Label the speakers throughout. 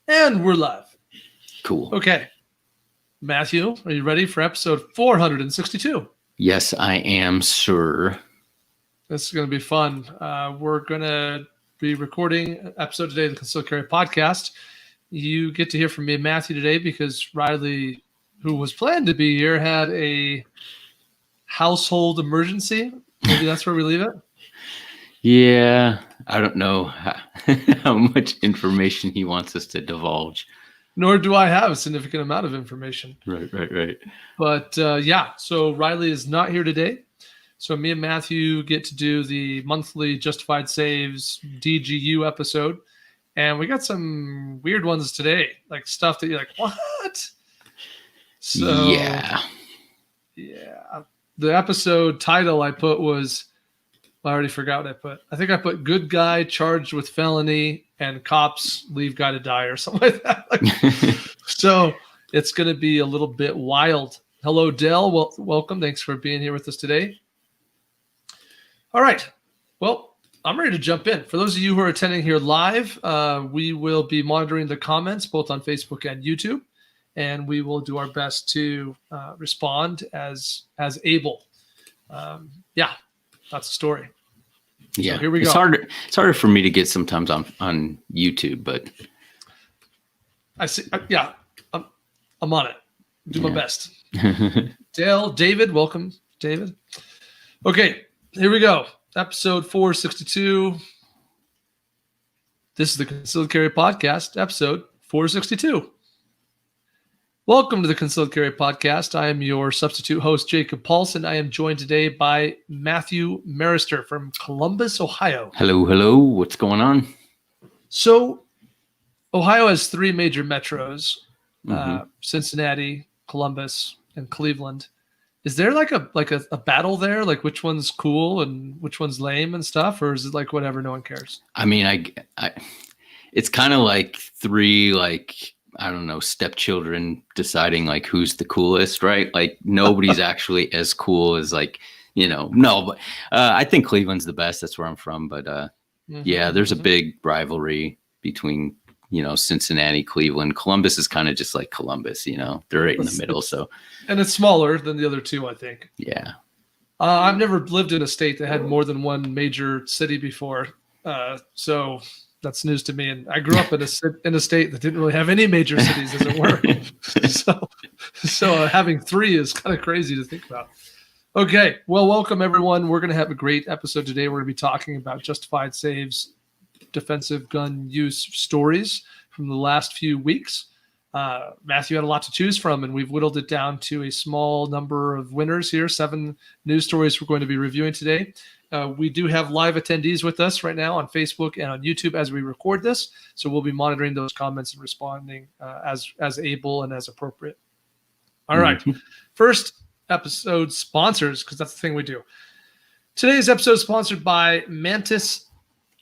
Speaker 1: And we're live.
Speaker 2: Cool.
Speaker 1: Okay. Matthew, are you ready for episode 462?
Speaker 2: Yes, I am, sir.
Speaker 1: This is going to be fun. We're going to be recording an episode today of the Concealed Carry podcast. You get to hear from me and Matthew today because Riley, who was planned to be here, had a household emergency. Maybe that's where we leave it.
Speaker 2: Yeah, I don't know how much information he wants us to divulge.
Speaker 1: Nor do I have a significant amount of information.
Speaker 2: Right.
Speaker 1: But so Riley is not here today. So me and Matthew get to do the monthly Justified Saves DGU episode. And we got some weird ones today, like stuff that you're like, what? So
Speaker 2: yeah.
Speaker 1: The episode title I put was, I already forgot what I put. I think I put good guy charged with felony and cops leave guy to die or something like that. So it's going to be a little bit wild. Hello, Dell. Welcome. Thanks for being here with us today. All right. Well, I'm ready to jump in. For those of you who are attending here live, we will be monitoring the comments both on Facebook and YouTube, and we will do our best to respond as able. That's the story.
Speaker 2: Yeah,
Speaker 1: so here we go.
Speaker 2: It's harder for me to get sometimes on YouTube, but
Speaker 1: I see. I'm on it. Do my best. David, welcome, David. Okay, here we go. Episode 462. This is the Concealed Carry Podcast, episode 462. Welcome to the Concealed Carry Podcast. I am your substitute host, Jacob Paulson. I am joined today by Matthew Marister from Columbus, Ohio.
Speaker 2: Hello. What's going on?
Speaker 1: So, Ohio has three major metros, Cincinnati, Columbus, and Cleveland. Is there like a battle there? Like which one's cool and which one's lame and stuff? Or is it like whatever, no one cares?
Speaker 2: I mean, it's kind of like three, I don't know, stepchildren deciding like who's the coolest, right? Like nobody's actually as cool as but I think Cleveland's the best. That's where I'm from. But there's a big rivalry between, Cincinnati, Cleveland. Columbus is kind of just like Columbus, they're right in the middle. So,
Speaker 1: and it's smaller than the other two, I think.
Speaker 2: Yeah.
Speaker 1: I've never lived in a state that had more than one major city before. So that's news to me. And I grew up in a state that didn't really have any major cities, as it were. so having three is kind of crazy to think about. Okay, well, welcome everyone. We're going to have a great episode today. We're going to be talking about Justified Saves defensive gun use stories from the last few weeks. Matthew had a lot to choose from, and we've whittled it down to a small number of winners here. 7 news stories we're going to be reviewing today. We do have live attendees with us right now on Facebook and on YouTube as we record this. So we'll be monitoring those comments and responding as able and as appropriate. All right. First episode sponsors, because that's the thing we do. Today's episode is sponsored by Mantis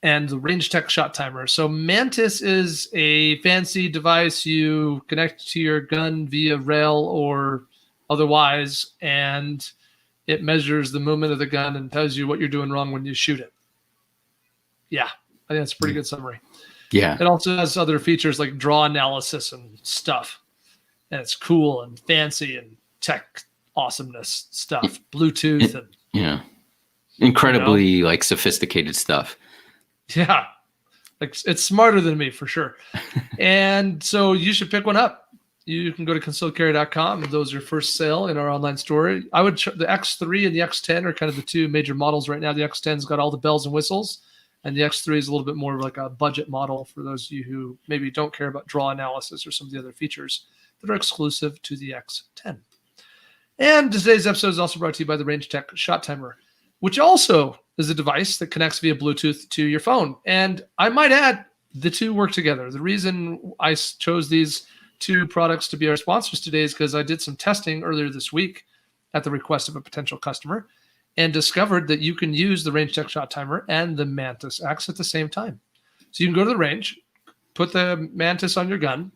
Speaker 1: and the Range Tech Shot Timer. So Mantis is a fancy device you connect to your gun via rail or otherwise, and it measures the movement of the gun and tells you what you're doing wrong when you shoot it. Yeah, I think that's a pretty good summary.
Speaker 2: Yeah.
Speaker 1: It also has other features like draw analysis and stuff. And it's cool and fancy and tech awesomeness stuff. Bluetooth and
Speaker 2: incredibly sophisticated stuff.
Speaker 1: Yeah. It's smarter than me for sure. And so you should pick one up. You can go to concealedcarry.com. Those are first sale in our online store. I would the X3 and the X10 are kind of the two major models right now. The X10's got all the bells and whistles, and the X3 is a little bit more like a budget model for those of you who maybe don't care about draw analysis or some of the other features that are exclusive to the X10. And today's episode is also brought to you by the Range Tech Shot Timer, which also is a device that connects via Bluetooth to your phone. And I might add, the two work together. The reason I chose these two products to be our sponsors today is because I did some testing earlier this week at the request of a potential customer and discovered that you can use the Range Tech Shot Timer and the Mantis X at the same time. So you can go to the range, put the Mantis on your gun,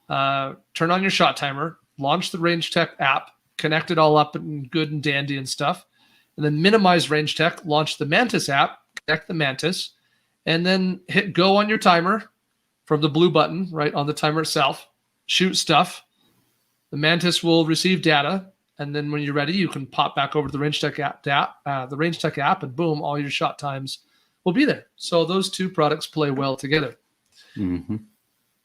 Speaker 1: turn on your shot timer, launch the Range Tech app, connect it all up and good and dandy and stuff, and then minimize Range Tech, launch the Mantis app, connect the Mantis, and then hit go on your timer from the blue button right on the timer itself. Shoot stuff. The Mantis will receive data, and then when you're ready, you can pop back over to the Range Tech app, and boom, all your shot times will be there. So those two products play well together.
Speaker 2: Mm-hmm.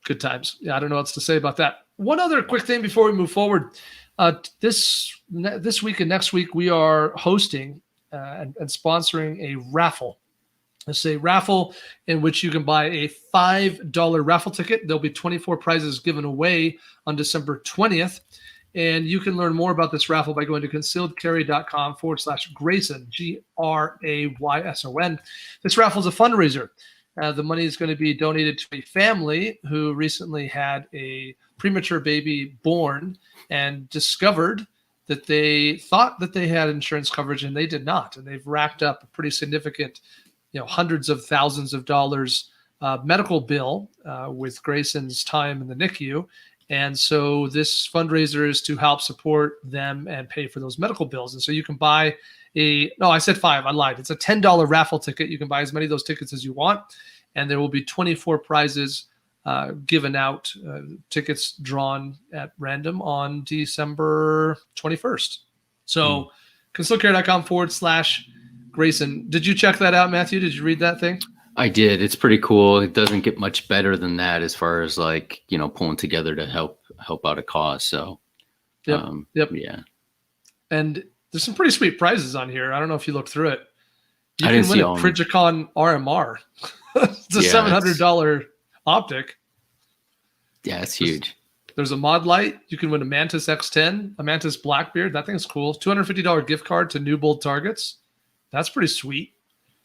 Speaker 1: Good times. Yeah, I don't know what else to say about that. One other quick thing before we move forward. This week and next week, we are hosting and sponsoring a raffle. It's a raffle in which you can buy a $5 raffle ticket. There'll be 24 prizes given away on December 20th. And you can learn more about this raffle by going to concealedcarry.com/Grayson, Grayson. This raffle is a fundraiser. The money is going to be donated to a family who recently had a premature baby born and discovered that they thought that they had insurance coverage and they did not. And they've racked up a pretty significant, hundreds of thousands of dollars medical bill with Grayson's time in the NICU. And so this fundraiser is to help support them and pay for those medical bills. And so you can buy I said 5, I lied. It's a $10 raffle ticket. You can buy as many of those tickets as you want. And there will be 24 prizes given out, tickets drawn at random on December 21st. So concealedcarry.com/Grayson. Did you check that out, Matthew? Did you read that thing?
Speaker 2: I did. It's pretty cool. It doesn't get much better than that as far as pulling together to help out a cause. So,
Speaker 1: yep.
Speaker 2: Yeah.
Speaker 1: And there's some pretty sweet prizes on here. I don't know if you looked through it. You
Speaker 2: I
Speaker 1: can
Speaker 2: didn't
Speaker 1: win
Speaker 2: see
Speaker 1: a
Speaker 2: all
Speaker 1: Frigicon RMR. It's a $700 optic.
Speaker 2: Yeah, it's huge.
Speaker 1: There's a mod light. You can win a Mantis X10, a Mantis Blackbeard. That thing's cool. $250 gift card to Newbold Targets. That's pretty sweet.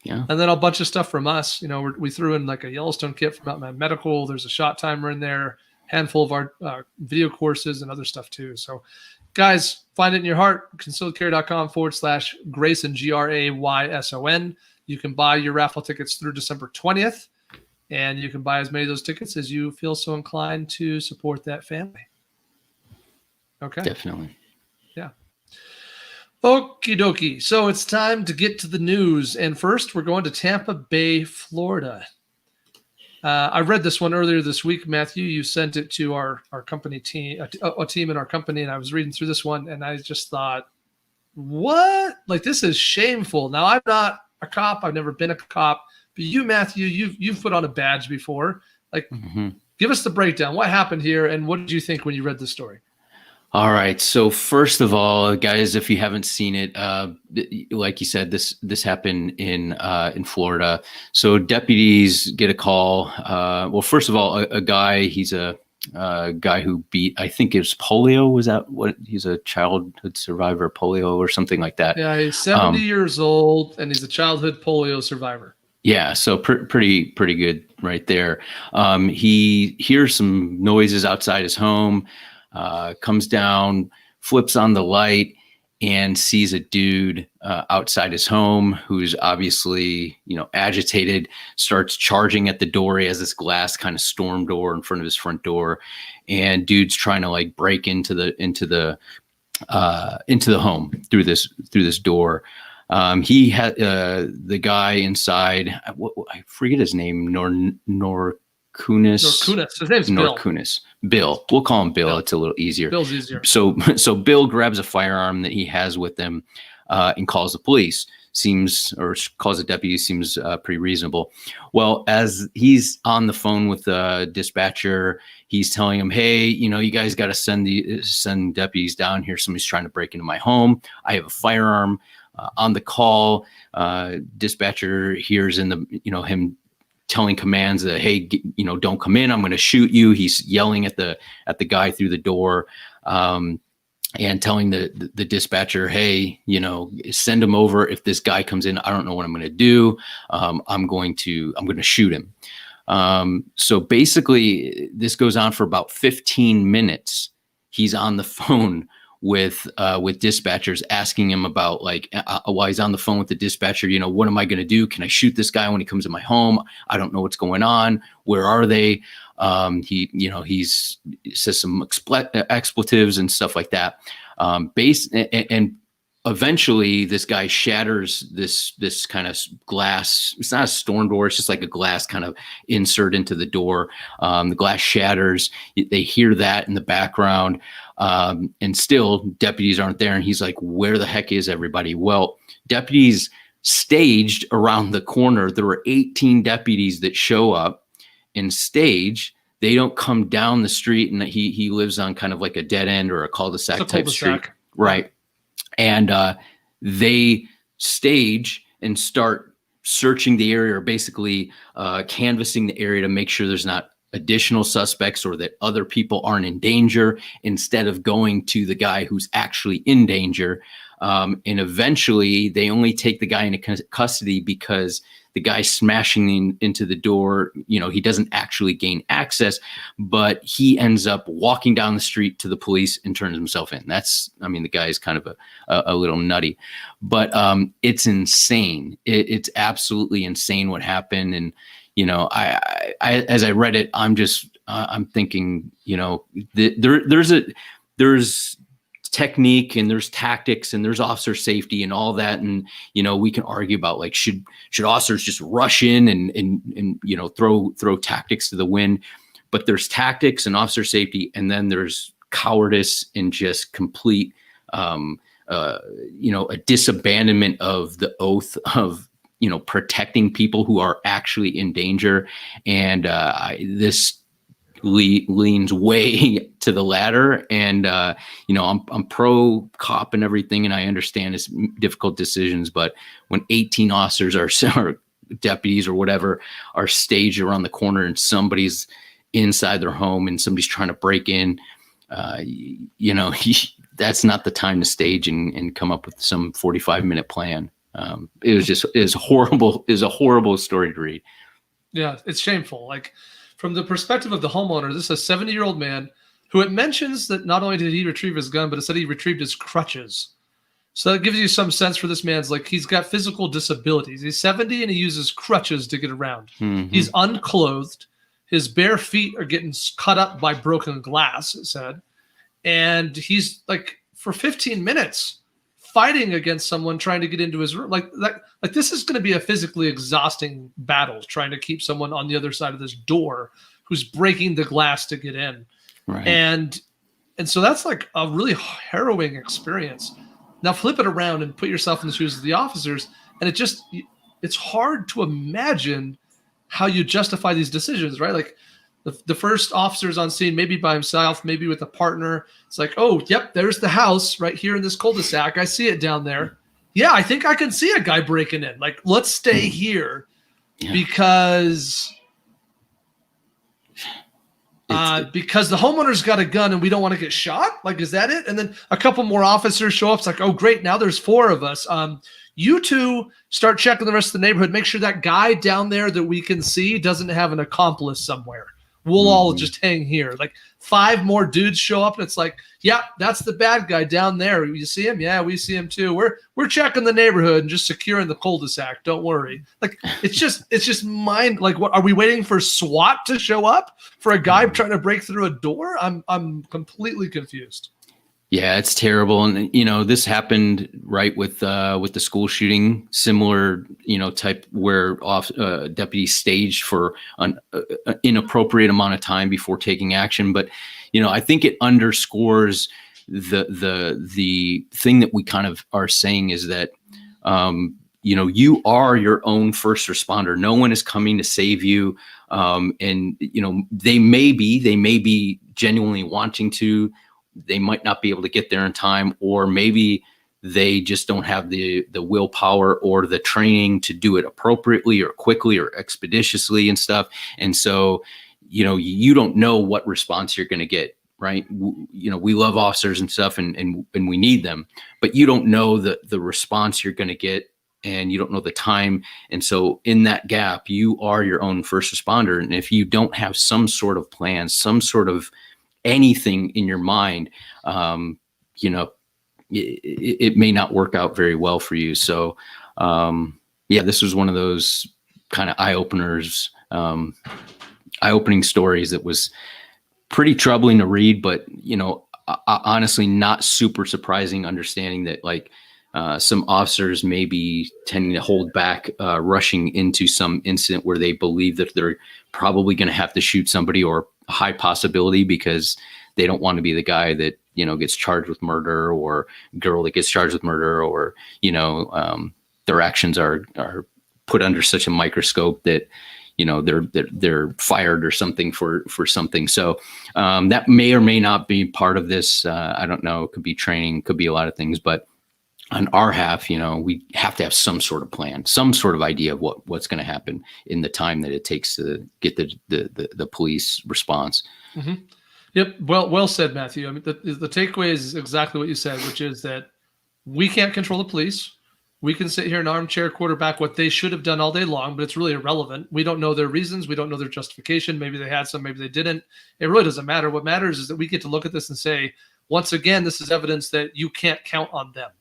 Speaker 2: Yeah.
Speaker 1: And then a bunch of stuff from us. We threw in like a Yellowstone kit from Mountain Man Medical. There's a shot timer in there, handful of our video courses and other stuff too. So guys, find it in your heart. concealedcarry.com/Grayson, Grayson. You can buy your raffle tickets through December 20th, and you can buy as many of those tickets as you feel so inclined to support that family. Okay.
Speaker 2: Definitely.
Speaker 1: Yeah. Okie dokie. So it's time to get to the news. And first, we're going to Tampa Bay, Florida. I read this one earlier this week, Matthew. You sent it to our company team, a team in our company, and I was reading through this one, and I just thought, what? Like, this is shameful. Now, I'm not a cop. I've never been a cop. But you, Matthew, you've put on a badge before. Like, give us the breakdown. What happened here, and what did you think when you read the story?
Speaker 2: All right. So first of all, guys, if you haven't seen it, like you said, this happened in Florida. So deputies get a call. Well, first of all, a guy, he's a guy who beat, I think it's polio. Was that what? He's a childhood survivor, polio or something like that.
Speaker 1: Yeah, he's 70 years old, and he's a childhood polio survivor.
Speaker 2: Yeah, so pretty good right there. He hears some noises outside his home. Comes down, flips on the light, and sees a dude outside his home who's obviously, agitated, starts charging at the door. He has this glass kind of storm door in front of his front door, and dude's trying to break into the home through this door. He had the guy inside. I forget his name. Norkunis.
Speaker 1: His name's Bill.
Speaker 2: Norkunis. Bill. We'll call him Bill. It's a little easier.
Speaker 1: Bill's easier.
Speaker 2: So Bill grabs a firearm that he has with him and calls the police. Calls the deputy. Seems pretty reasonable. Well, as he's on the phone with the dispatcher, he's telling him, "Hey, you guys got to send deputies down here. Somebody's trying to break into my home. I have a firearm." On the call, dispatcher hears him telling commands that, "Hey, don't come in. I'm going to shoot you." He's yelling at the guy through the door, and telling the dispatcher, "Hey, send him over. If this guy comes in, I don't know what I'm going to do. I'm going to shoot him." So basically, this goes on for about 15 minutes. He's on the phone with dispatchers, asking him about while he's on the phone with the dispatcher, what am I going to do? Can I shoot this guy when he comes in my home? I don't know what's going on. Where are they? He says some expletives and stuff like that. And eventually this guy shatters this kind of glass. It's not a storm door. It's just like a glass kind of insert into the door. The glass shatters. They hear that in the background. And still deputies aren't there. And he's like, where the heck is everybody? Well, deputies staged around the corner. There were 18 deputies that show up and stage. They don't come down the street, and he lives on kind of like a dead end or a cul-de-sac type street. Right. And they stage and start searching the area, or basically canvassing the area to make sure there's not additional suspects or that other people aren't in danger, instead of going to the guy who's actually in danger. And eventually they only take the guy into custody because the guy smashing into the door, he doesn't actually gain access, but he ends up walking down the street to the police and turns himself in. The guy is kind of a little nutty, but it's insane. It's absolutely insane what happened. And, I as I read it, I'm thinking, there's technique and there's tactics and there's officer safety and all that. And, we can argue about like, should officers just rush in and throw tactics to the wind, but there's tactics and officer safety. And then there's cowardice and just complete, a disabandonment of the oath of, protecting people who are actually in danger. And this leans way to the latter. And, I'm pro cop and everything. And I understand it's difficult decisions, but when 18 officers or deputies or whatever are staged around the corner and somebody's inside their home and somebody's trying to break in, that's not the time to stage and come up with some 45-minute plan. It was horrible. It was a horrible story to read.
Speaker 1: Yeah, it's shameful. Like, from the perspective of the homeowner, this is a 70-year-old man who it mentions that not only did he retrieve his gun, but it said he retrieved his crutches. So that gives you some sense for this man's, like, he's got physical disabilities. He's 70 and he uses crutches to get around. Mm-hmm. He's unclothed. His bare feet are getting cut up by broken glass, it said. And he's like, for 15 minutes, fighting against someone trying to get into his room. Like this is going to be a physically exhausting battle, trying to keep someone on the other side of this door who's breaking the glass to get in. Right. And so that's like a really harrowing experience. Now flip it around and put yourself in the shoes of the officers. And it's hard to imagine how you justify these decisions, right? Like the first officer's on scene, maybe by himself, maybe with a partner. It's like, oh, yep, there's the house right here in this cul-de-sac. I see it down there. Yeah, I think I can see a guy breaking in. Like, let's stay here because the homeowner's got a gun and we don't want to get shot. Like, is that it? And then a couple more officers show up. It's like, oh, great. Now there's 4 of us. You two start checking the rest of the neighborhood. Make sure that guy down there that we can see doesn't have an accomplice somewhere. We'll all just hang here. Like 5 more dudes show up and it's like, yeah, that's the bad guy down there. You see him? Yeah, we see him too. We're checking the neighborhood and just securing the cul-de-sac. Don't worry. Like it's just mind. Like, what are we waiting for? SWAT to show up for a guy trying to break through a door? I'm completely confused.
Speaker 2: Yeah, it's terrible. And, this happened right with the school shooting, similar, type where deputies staged for an inappropriate amount of time before taking action. But, I think it underscores the thing that we kind of are saying is that, you are your own first responder. No one is coming to save you. And, they may be genuinely wanting to. They might not be able to get there in time, or maybe they just don't have the willpower or the training to do it appropriately or quickly or expeditiously and stuff. And so, you don't know what response you're going to get, right? We love officers and stuff and we need them, but you don't know the response you're going to get, and you don't know the time. And so in that gap, you are your own first responder. And if you don't have some sort of plan, some sort of anything in your mind, it may not work out very well for you. So, this was one of those kind of eye-opening stories that was pretty troubling to read, but, honestly, not super surprising, understanding that, like, some officers may be tending to hold back, rushing into some incident where they believe that they're probably going to have to shoot somebody, or a high possibility, because they don't want to be the guy that, gets charged with murder, or girl that gets charged with murder, or, their actions are put under such a microscope that, they're fired or something for something. So that may or may not be part of this. I don't know. It could be training, could be a lot of things, but on our half, we have to have some sort of plan, some sort of idea of what's going to happen in the time that it takes to get the police response.
Speaker 1: Mm-hmm. Yep. Well said, Matthew. I mean, the takeaway is exactly what you said, which is that we can't control the police. We can sit here and armchair quarterback what they should have done all day long, but it's really irrelevant. We don't know their reasons. We don't know their justification. Maybe they had some, maybe they didn't. It really doesn't matter. What matters is that we get to look at this and say, once again, this is evidence that you can't count on them.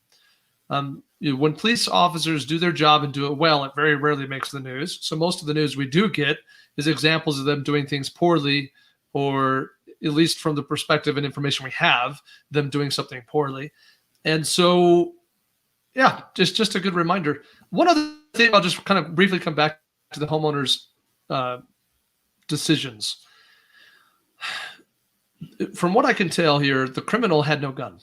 Speaker 1: When police officers do their job and do it well, it very rarely makes the news. So most of the news we do get is examples of them doing things poorly, or at least from the perspective and information we have, them doing something poorly. And so, yeah, just a good reminder. One other thing, I'll just kind of briefly come back to the homeowners' decisions. From what I can tell here, the criminal had no gun.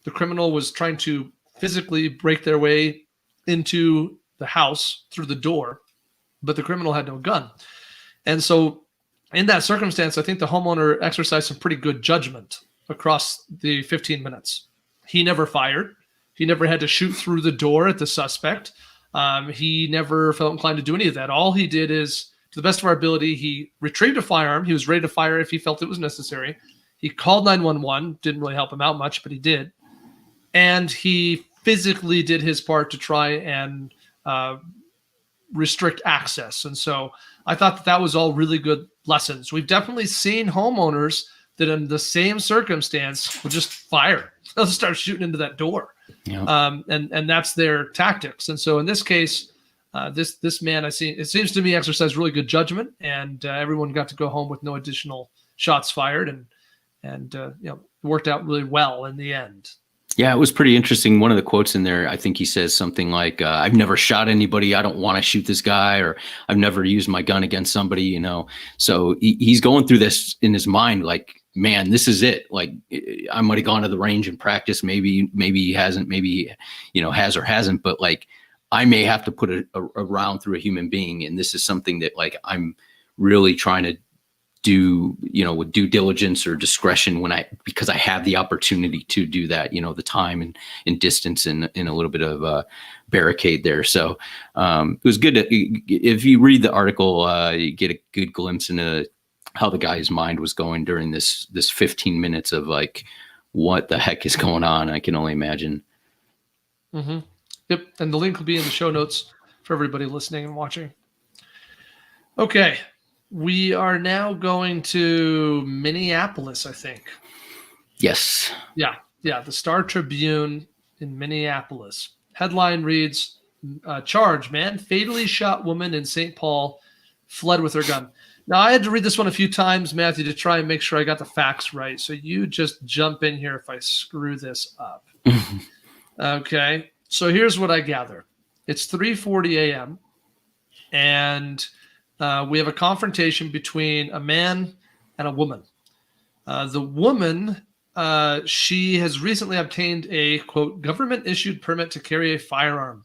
Speaker 1: The criminal was trying to physically break their way into the house through the door, but the criminal had no gun. And so in that circumstance, I think the homeowner exercised some pretty good judgment across the 15 minutes. He never fired. He never had to shoot through the door at the suspect. He never felt inclined to do any of that. All he did is, to the best of our ability, he retrieved a firearm. He was ready to fire if he felt it was necessary. He called 911. Didn't really help him out much, but he did. And he physically did his part to try and restrict access. And so I thought that was all really good lessons. We've definitely seen homeowners that in the same circumstance will just fire. They'll start shooting into that door. Yeah. And that's their tactics. And so in this case, this man, it seems to me, exercised really good judgment, and everyone got to go home with no additional shots fired, and it worked out really well in the end.
Speaker 2: Yeah, it was pretty interesting. One of the quotes in there, I think he says something like, I've never shot anybody. I don't want to shoot this guy, or I've never used my gun against somebody, So he's going through this in his mind, like, man, this is it. Like, I might've gone to the range and practiced. Maybe he hasn't, maybe, has or hasn't, but like, I may have to put a round through a human being. And this is something that, like, I'm really trying to do, with due diligence or discretion because I have the opportunity to do that, the time and distance and in a little bit of a barricade there. So it was good. If you read the article, you get a good glimpse into how the guy's mind was going during this 15 minutes of like, what the heck is going on? I can only imagine.
Speaker 1: Mm-hmm. Yep. And the link will be in the show notes for everybody listening and watching. Okay. We are now going to Minneapolis, I think.
Speaker 2: Yes.
Speaker 1: Yeah. The Star Tribune in Minneapolis. Headline reads, charge, man. Fatally shot woman in St. Paul, fled with her gun. Now, I had to read this one a few times, Matthew, to try and make sure I got the facts right. So you just jump in here if I screw this up. Okay. So here's what I gather. It's 3:40 a.m. and we have a confrontation between a man and a woman. The woman, she has recently obtained a, quote, government-issued permit to carry a firearm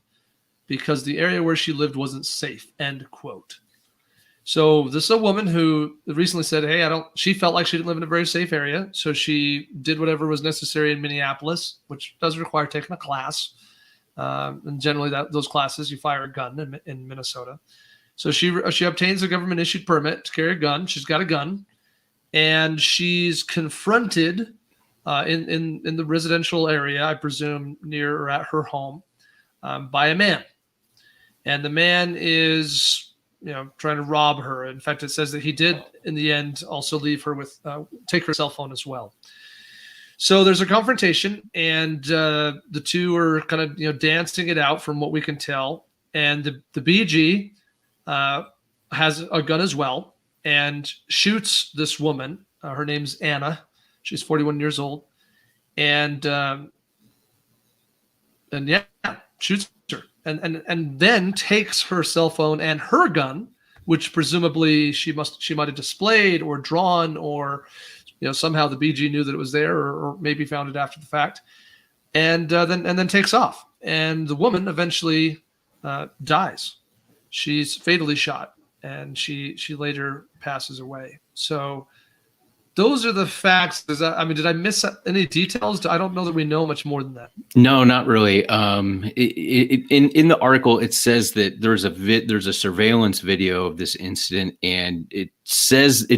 Speaker 1: because the area where she lived wasn't safe, end quote. So this is a woman who recently said, hey, she felt like she didn't live in a very safe area. So she did whatever was necessary in Minneapolis, which does require taking a class. And generally those classes, you fire a gun in Minnesota. So she obtains a government-issued permit to carry a gun. She's got a gun, and she's confronted in the residential area, I presume, near or at her home, by a man. And the man is, trying to rob her. In fact, it says that he did, in the end, also leave her with take her cell phone as well. So there's a confrontation, and the two are kind of dancing it out from what we can tell. And the BG has a gun as well and shoots this woman. Her name's Anna. She's 41 years old. And and yeah, shoots her, and then takes her cell phone and her gun, which presumably she might have displayed or drawn, or somehow the BG knew that it was there, or maybe found it after the fact, and then takes off. And the woman eventually dies. She's fatally shot, and she later passes away. So those are the facts. Did I miss any details? I don't know that we know much more than that.
Speaker 2: No, not really. In the article, it says that there's a surveillance video of this incident, and it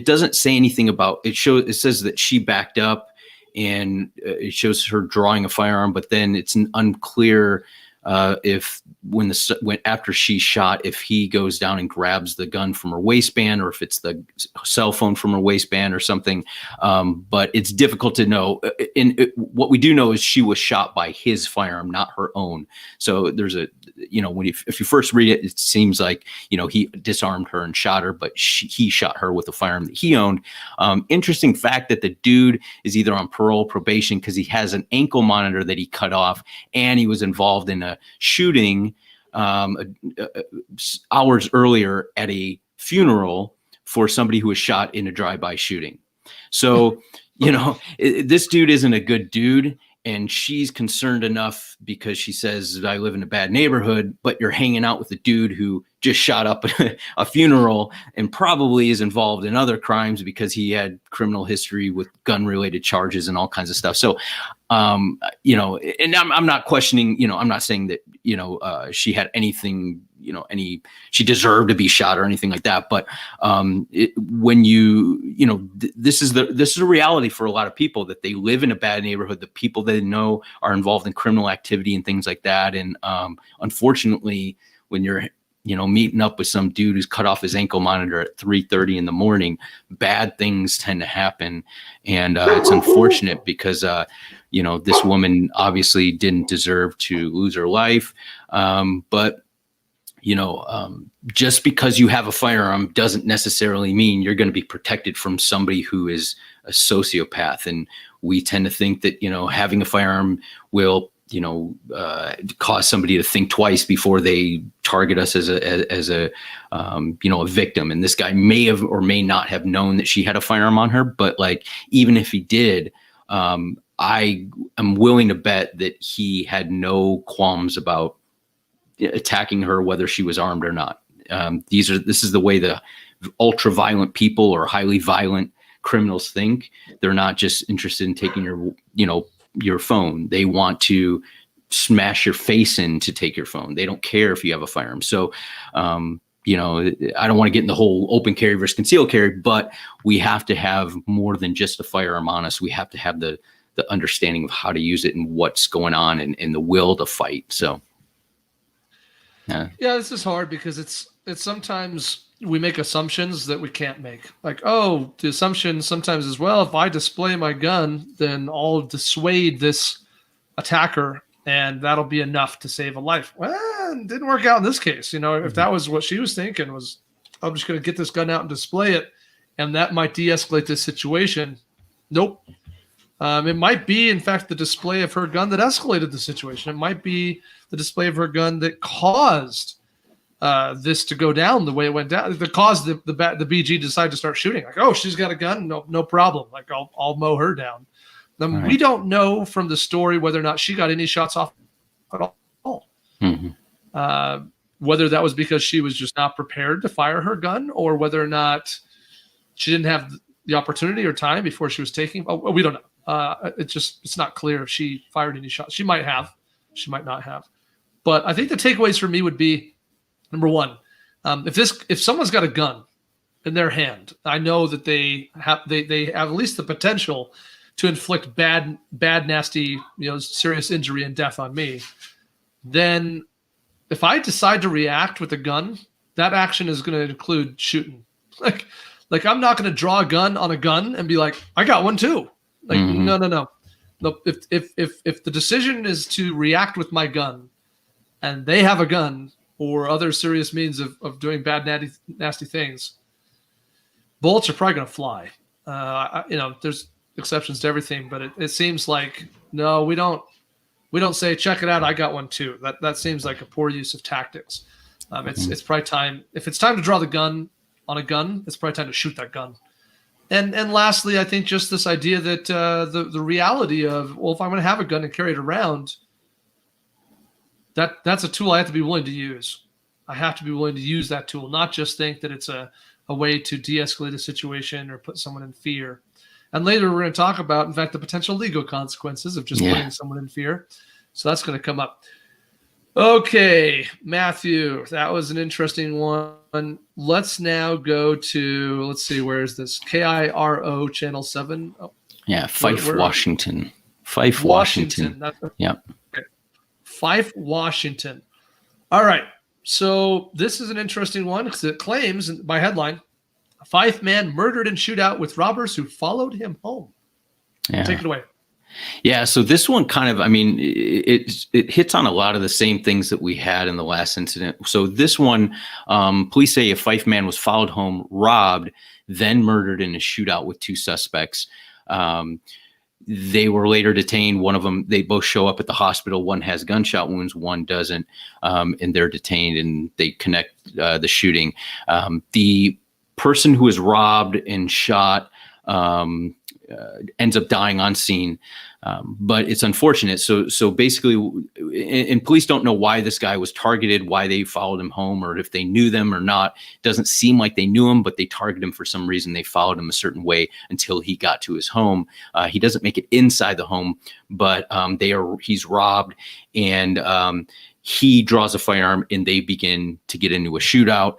Speaker 2: doesn't say anything about it. It says that she backed up, and it shows her drawing a firearm, but then it's unclear if after she shot, if he goes down and grabs the gun from her waistband, or if it's the cell phone from her waistband or something. But it's difficult to know. What we do know is she was shot by his firearm, not her own. So there's if you first read it, it seems like, he disarmed her and shot her, but he shot her with a firearm that he owned. Interesting fact that the dude is either on parole, probation, because he has an ankle monitor that he cut off, and he was involved in a shooting hours earlier at a funeral for somebody who was shot in a drive-by shooting. So, this dude isn't a good dude, and she's concerned enough because she says, I live in a bad neighborhood, but you're hanging out with a dude who just shot up a funeral and probably is involved in other crimes because he had criminal history with gun-related charges and all kinds of stuff. So, and I'm not questioning, I'm not saying that, she had anything, she deserved to be shot or anything like that. But this is a reality for a lot of people, that they live in a bad neighborhood. The people they know are involved in criminal activity and things like that. And unfortunately, when you're meeting up with some dude who's cut off his ankle monitor at 3:30 in the morning, bad things tend to happen. And it's unfortunate because, this woman obviously didn't deserve to lose her life. But just because you have a firearm doesn't necessarily mean you're going to be protected from somebody who is a sociopath. And we tend to think that, having a firearm will cause somebody to think twice before they target us as a victim. And this guy may have or may not have known that she had a firearm on her, but even if he did, I am willing to bet that he had no qualms about attacking her, whether she was armed or not. This is the way the ultra violent people or highly violent criminals think. They're not just interested in taking your phone. They want to smash your face in to take your phone. They don't care if you have a firearm. So, I don't want to get in the whole open carry versus concealed carry, but we have to have more than just a firearm on us. We have to have the understanding of how to use it and what's going on, and the will to fight. So,
Speaker 1: yeah, this is hard because it's sometimes we make assumptions that we can't make. The assumption sometimes is, well, if I display my gun, then I'll dissuade this attacker, and that'll be enough to save a life. Well, it didn't work out in this case. If that was what she was thinking, was I'm just going to get this gun out and display it, and that might de-escalate this situation. Nope. It might be, in fact, the display of her gun that escalated the situation. It might be the display of her gun that caused this to go down the way it went down. That caused the BG to decide to start shooting. She's got a gun, no problem. I'll mow her down.
Speaker 2: Right.
Speaker 1: We don't know from the story whether or not she got any shots off at all.
Speaker 2: Mm-hmm.
Speaker 1: Whether that was because she was just not prepared to fire her gun, or whether or not she didn't have the opportunity or time before she was taking. We don't know. It's not clear if she fired any shots. She might have, she might not have. But I think the takeaways for me would be, number one, if someone's got a gun in their hand, I know that they have at least the potential to inflict bad, nasty, serious injury and death on me. Then if I decide to react with a gun, that action is going to include shooting. I'm not going to draw a gun on a gun and be like, I got one too. No. If the decision is to react with my gun, and they have a gun or other serious means of doing bad, nasty things, bullets are probably going to fly. There's exceptions to everything, but it seems like, no, we don't We don't say, check it out, I got one too. That seems like a poor use of tactics. It's probably time, if it's time to draw the gun on a gun, it's probably time to shoot that gun. And lastly, I think just this idea that the reality of, well, if I'm going to have a gun and carry it around, that's a tool I have to be willing to use. I have to be willing to use that tool, not just think that it's a way to de-escalate a situation or put someone in fear. And later we're going to talk about, in fact, the potential legal consequences of just putting someone in fear. So that's going to come up. Okay, Matthew, that was an interesting one. Let's now go to, let's see, where is this? KIRO Channel 7. Oh,
Speaker 2: yeah, Fife, Washington. Fife, Washington. Yeah.
Speaker 1: Okay. Fife, Washington. All right. So this is an interesting one because it claims, by headline, a Fife man murdered in shootout with robbers who followed him home. Yeah. Take it away.
Speaker 2: Yeah, so this one kind of, I mean, it hits on a lot of the same things that we had in the last incident. So this one, police say a Fife man was followed home, robbed, then murdered in a shootout with two suspects. They were later detained. One of them, they both show up at the hospital. One has gunshot wounds, one doesn't, and they're detained and they connect the shooting. The person who was robbed and shot ends up dying on scene. But it's unfortunate. So basically, and police don't know why this guy was targeted, why they followed him home, or if they knew them or not. It doesn't seem like they knew him, but they targeted him for some reason. They followed him a certain way until he got to his home. He doesn't make it inside the home, but he's robbed, and he draws a firearm, and they begin to get into a shootout.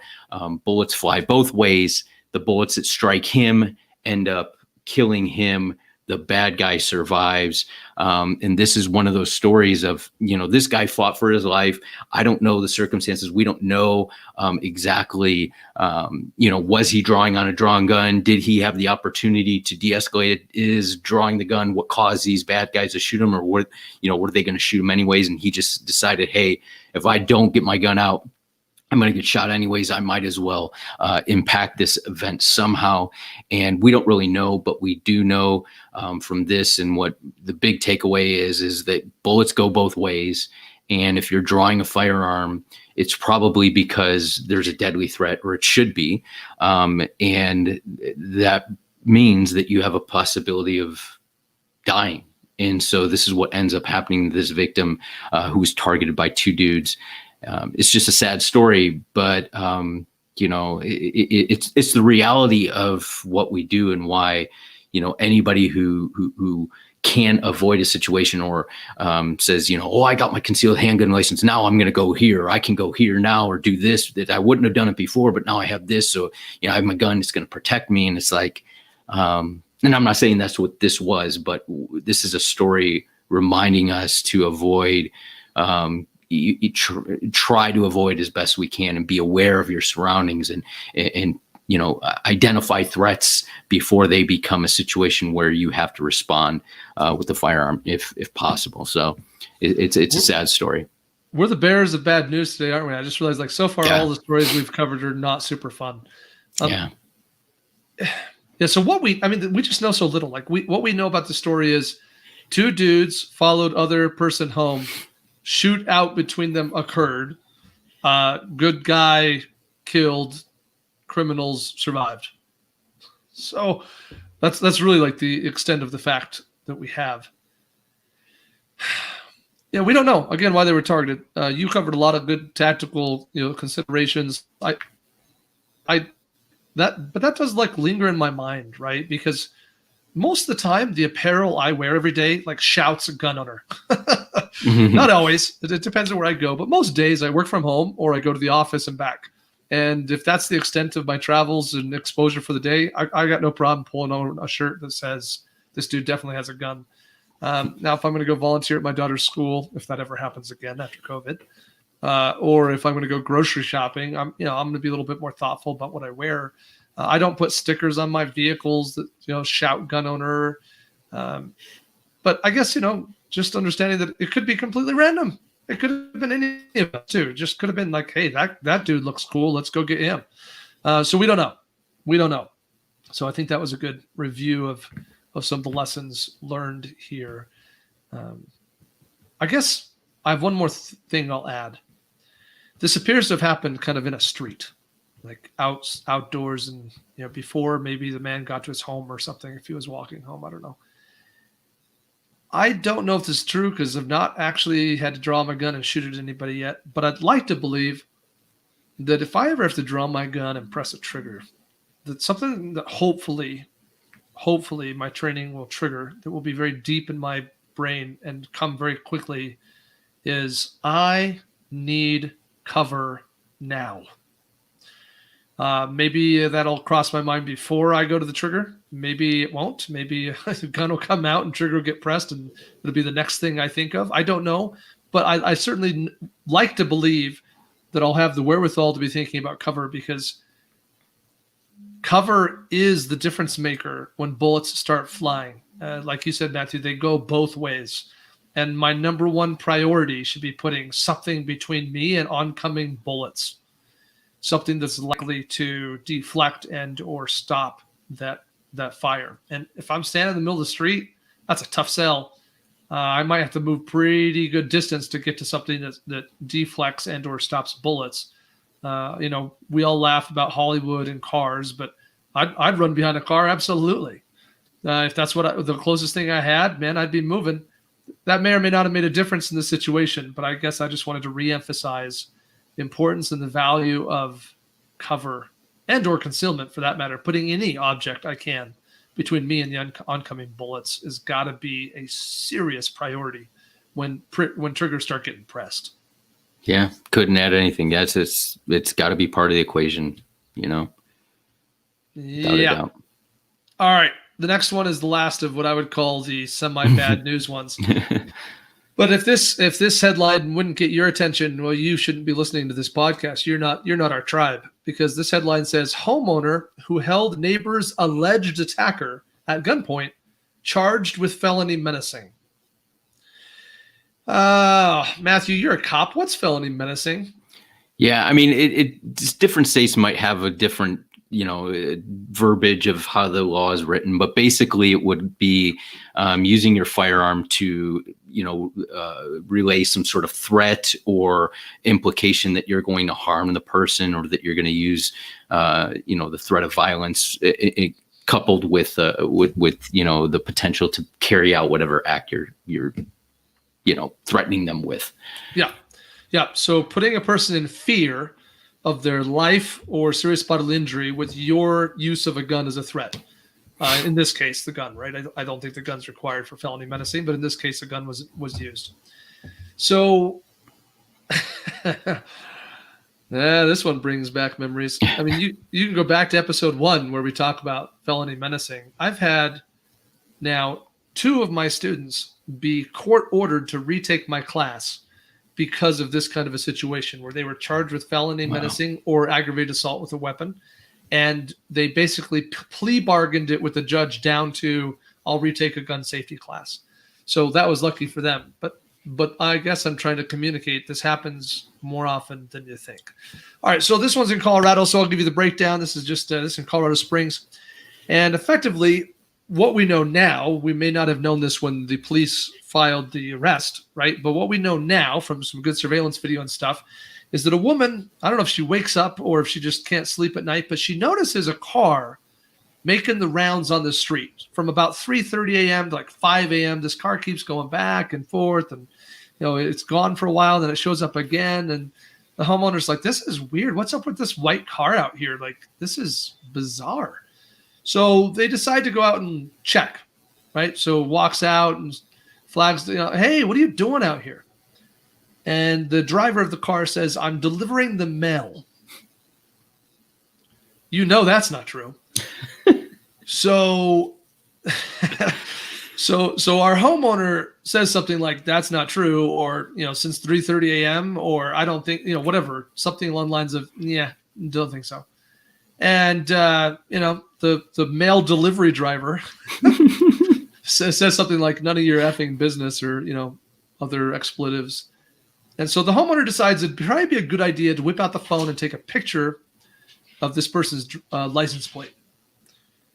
Speaker 2: Bullets fly both ways. The bullets that strike him end up killing him. The bad guy survives. And this is one of those stories of, this guy fought for his life. I don't know the circumstances. We don't know exactly, was he drawing on a drawn gun? Did he have the opportunity to de-escalate it? Is drawing the gun what caused these bad guys to shoot him, or were they going to shoot him anyways? And he just decided, hey, if I don't get my gun out, I'm going to get shot anyways. I might as well impact this event somehow. And we don't really know, but we do know from this, and what the big takeaway is that bullets go both ways. And if you're drawing a firearm, it's probably because there's a deadly threat, or it should be. And that means that you have a possibility of dying. And so this is what ends up happening to this victim who was targeted by two dudes. It's just a sad story, but it's the reality of what we do, and why anybody who can avoid a situation, or says I got my concealed handgun license, now I'm going to go here, I can go here now, or do this that I wouldn't have done it before, but now I have this, so I have my gun, it's going to protect me. And it's like, and I'm not saying that's what this was, but this is a story reminding us to avoid. You try to avoid as best we can, and be aware of your surroundings, and identify threats before they become a situation where you have to respond with the firearm if possible. So it's a sad story.
Speaker 1: We're the bearers of bad news today, aren't we? I just realized, so far all the stories we've covered are not super fun. Yeah. So we just know so little. What we know about the story is two dudes followed other person home. Shootout between them occurred. Good guy killed. Criminals survived. So that's really the extent of the fact that we have. Yeah, we don't know again why they were targeted. You covered a lot of good tactical considerations. But that does linger in my mind, right? Because most of the time, the apparel I wear every day shouts a gun owner. Not always. It depends on where I go. But most days I work from home, or I go to the office and back. And if that's the extent of my travels and exposure for the day, I got no problem pulling on a shirt that says, this dude definitely has a gun. Now, if I'm going to go volunteer at my daughter's school, if that ever happens again after COVID, or if I'm going to go grocery shopping, I'm going to be a little bit more thoughtful about what I wear. I don't put stickers on my vehicles that, shout gun owner. But I guess, just understanding that it could be completely random. It could have been any of us too. It just could have been hey, that dude looks cool. Let's go get him. So we don't know. We don't know. So I think that was a good review of some of the lessons learned here. I guess I have one more thing I'll add. This appears to have happened kind of in a street, like outdoors, and before maybe the man got to his home or something. If he was walking home, I don't know. I don't know if this is true because I've not actually had to draw my gun and shoot at anybody yet. But I'd like to believe that if I ever have to draw my gun and press a trigger, that something that hopefully my training will trigger, that will be very deep in my brain and come very quickly, is I need cover now. Maybe that'll cross my mind before I go to the trigger. Maybe it won't. Maybe the gun will come out and trigger will get pressed and it'll be the next thing I think of. I don't know. But I certainly like to believe that I'll have the wherewithal to be thinking about cover, because cover is the difference maker when bullets start flying. Like you said, Matthew, they go both ways. And my number one priority should be putting something between me and oncoming bullets. Something that's likely to deflect and or stop that fire. And if I'm standing in the middle of the street, that's a tough sell. I might have to move pretty good distance to get to something that deflects and or stops bullets. We all laugh about Hollywood and cars, but I'd run behind a car, absolutely. If that's the closest thing I had, man, I'd be moving. That may or may not have made a difference in the situation, but I guess I just wanted to reemphasize the importance and the value of cover and or concealment, for that matter. Putting any object I can between me and the oncoming bullets has got to be a serious priority when triggers start getting pressed.
Speaker 2: Yeah, couldn't add anything. It's got to be part of the equation, Without a doubt.
Speaker 1: All right. The next one is the last of what I would call the semi-bad news ones. But if this headline wouldn't get your attention, well, you shouldn't be listening to this podcast. You're not our tribe, because this headline says homeowner who held neighbor's alleged attacker at gunpoint charged with felony menacing. Matthew, you're a cop. What's felony menacing?
Speaker 2: Yeah, I mean, different states might have a different verbiage of how the law is written, but basically it would be using your firearm to, relay some sort of threat or implication that you're going to harm the person, or that you're going to use, the threat of violence, coupled with the potential to carry out whatever act you're threatening them with. Yeah.
Speaker 1: So putting a person in fear of their life or serious bodily injury with your use of a gun as a threat. In this case, the gun, right? I don't think the gun's required for felony menacing, but in this case, the gun was used. So, this one brings back memories. I mean, you can go back to episode 1 where we talk about felony menacing. I've had now 2 of my students be court ordered to retake my class because of this kind of a situation where they were charged with felony menacing or aggravated assault with a weapon. And they basically plea bargained it with the judge down to, I'll retake a gun safety class. So that was lucky for them. But I guess I'm trying to communicate this happens more often than you think. All right, so this one's in Colorado, so I'll give you the breakdown. This is just this in Colorado Springs. And effectively, what we know now, we may not have known this when the police filed the arrest, right? But what we know now from some good surveillance video and stuff is that a woman, I don't know if she wakes up or if she just can't sleep at night, but she notices a car making the rounds on the street from about 3:30 a.m. to like 5 a.m. This car keeps going back and forth, and it's gone for a while, then it shows up again, and the homeowner's like, this is weird. What's up with this white car out here? Like, this is bizarre. So they decide to go out and check, right? So walks out and flags, hey, what are you doing out here? And the driver of the car says, I'm delivering the mail. That's not true. So our homeowner says something like, that's not true, or, since 3:30 a.m., or I don't think, whatever, something along the lines of, yeah, don't think so. And, the mail delivery driver says something like, none of your effing business, or, other expletives. And so the homeowner decides it'd probably be a good idea to whip out the phone and take a picture of this person's license plate.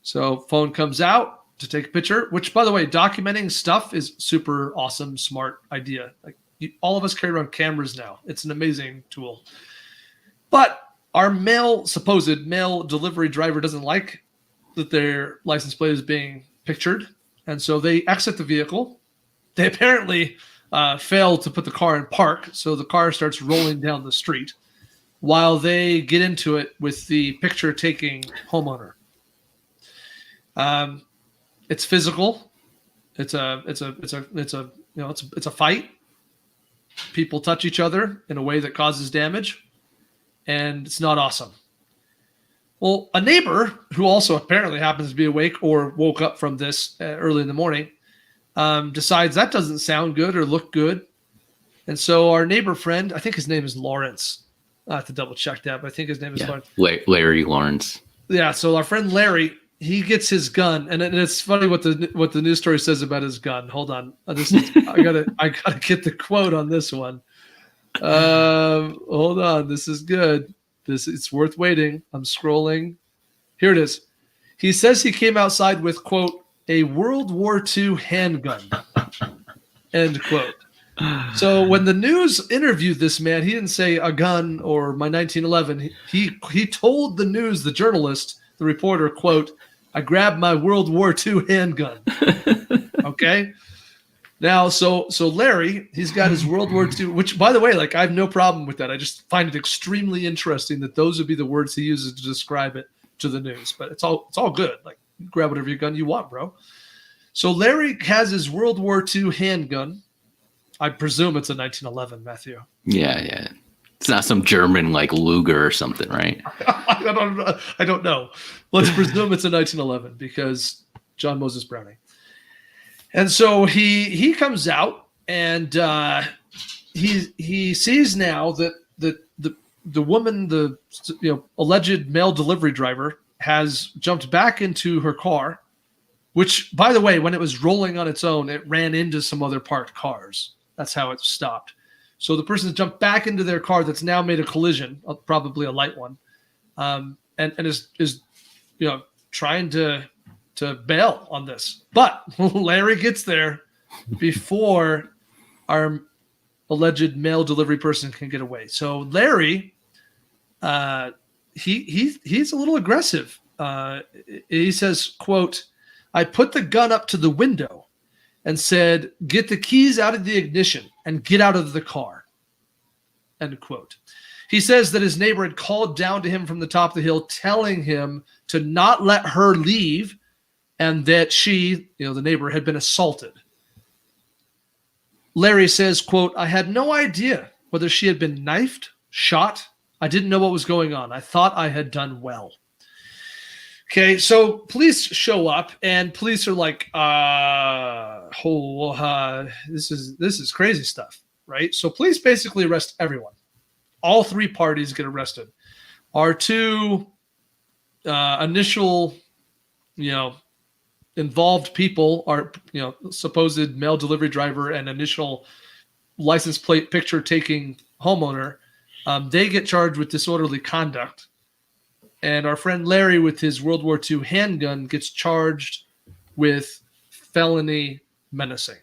Speaker 1: So phone comes out, to take a picture, which, by the way, documenting stuff is super awesome, smart idea. Like all of us carry around cameras now. It's an amazing tool. But our supposed male delivery driver doesn't like that their license plate is being pictured. And so they exit the vehicle. They apparently fail to put the car in park. So the car starts rolling down the street while they get into it with the picture taking homeowner. It's physical. It's a fight. People touch each other in a way that causes damage, and it's not awesome. Well, a neighbor who also apparently happens to be awake or woke up from this early in the morning decides that doesn't sound good or look good. And so our neighbor friend, I think his name is Lawrence. I have to double check that, but I think his name is Lawrence.
Speaker 2: Larry Lawrence.
Speaker 1: Yeah, so our friend Larry, he gets his gun, and it's funny what the news story says about his gun. Hold on, I gotta get the quote on this one. Hold on, this is good. It's worth waiting. I'm scrolling. Here it is. He says he came outside with, quote, a World War II handgun, end quote. So when the news interviewed this man, he didn't say a gun or my 1911. He told the news, the journalist, the reporter, quote, I grabbed my World War II handgun. Okay. Now, so Larry, he's got his World War II, which, by the way, like I have no problem with that. I just find it extremely interesting that those would be the words he uses to describe it to the news. But it's all good. Like grab whatever gun you want, bro. So Larry has his World War II handgun. I presume it's a 1911, Matthew.
Speaker 2: Yeah. It's not some German like Luger or something, right?
Speaker 1: I don't know. Let's presume it's a 1911 because John Moses Browning. And so he comes out and he sees now that the woman, the alleged mail delivery driver, has jumped back into her car, which, by the way, when it was rolling on its own, it ran into some other parked cars. That's how it stopped. So the person jumped back into their car that's now made a collision, probably a light one, and is trying to bail on this. But Larry gets there before our alleged mail delivery person can get away. So Larry, he's a little aggressive. He says, quote, I put the gun up to the window and said, get the keys out of the ignition and get out of the car, end quote. He says that his neighbor had called down to him from the top of the hill, telling him to not let her leave, and that she, the neighbor, had been assaulted. Larry says, quote, I had no idea whether she had been knifed, shot. I didn't know what was going on. I thought I had done well. Okay, so police show up, and police are like, this is crazy stuff, right? So police basically arrest everyone. All three parties get arrested. Our two initial, involved people are, supposed mail delivery driver and initial license plate picture taking homeowner. They get charged with disorderly conduct. And our friend Larry, with his World War II handgun, gets charged with felony menacing.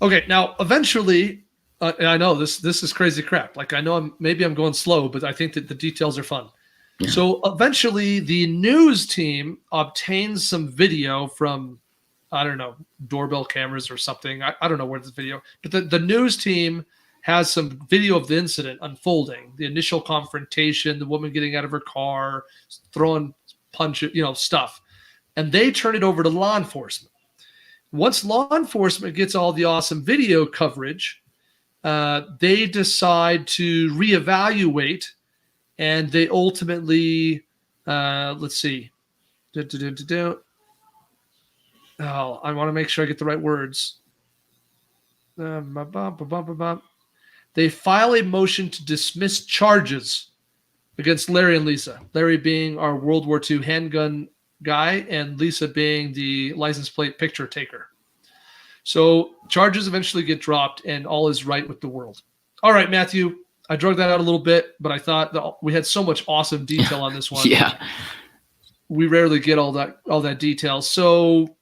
Speaker 1: Okay, now eventually, I know this is crazy crap. Like I know I'm going slow, but I think that the details are fun. Yeah. So eventually, the news team obtains some video from, I don't know, doorbell cameras or something. I don't know where this video, but the news team has some video of the incident unfolding, the initial confrontation, the woman getting out of her car, throwing punches, stuff. And they turn it over to law enforcement. Once law enforcement gets all the awesome video coverage, they decide to reevaluate, and they ultimately, let's see. Oh, I want to make sure I get the right words. They file a motion to dismiss charges against Larry and Lisa. Larry being our World War II handgun guy, and Lisa being the license plate picture taker. So charges eventually get dropped, and all is right with the world. All right, Matthew, I drug that out a little bit, but I thought that we had so much awesome detail on this one.
Speaker 2: Yeah.
Speaker 1: we rarely get all that detail. So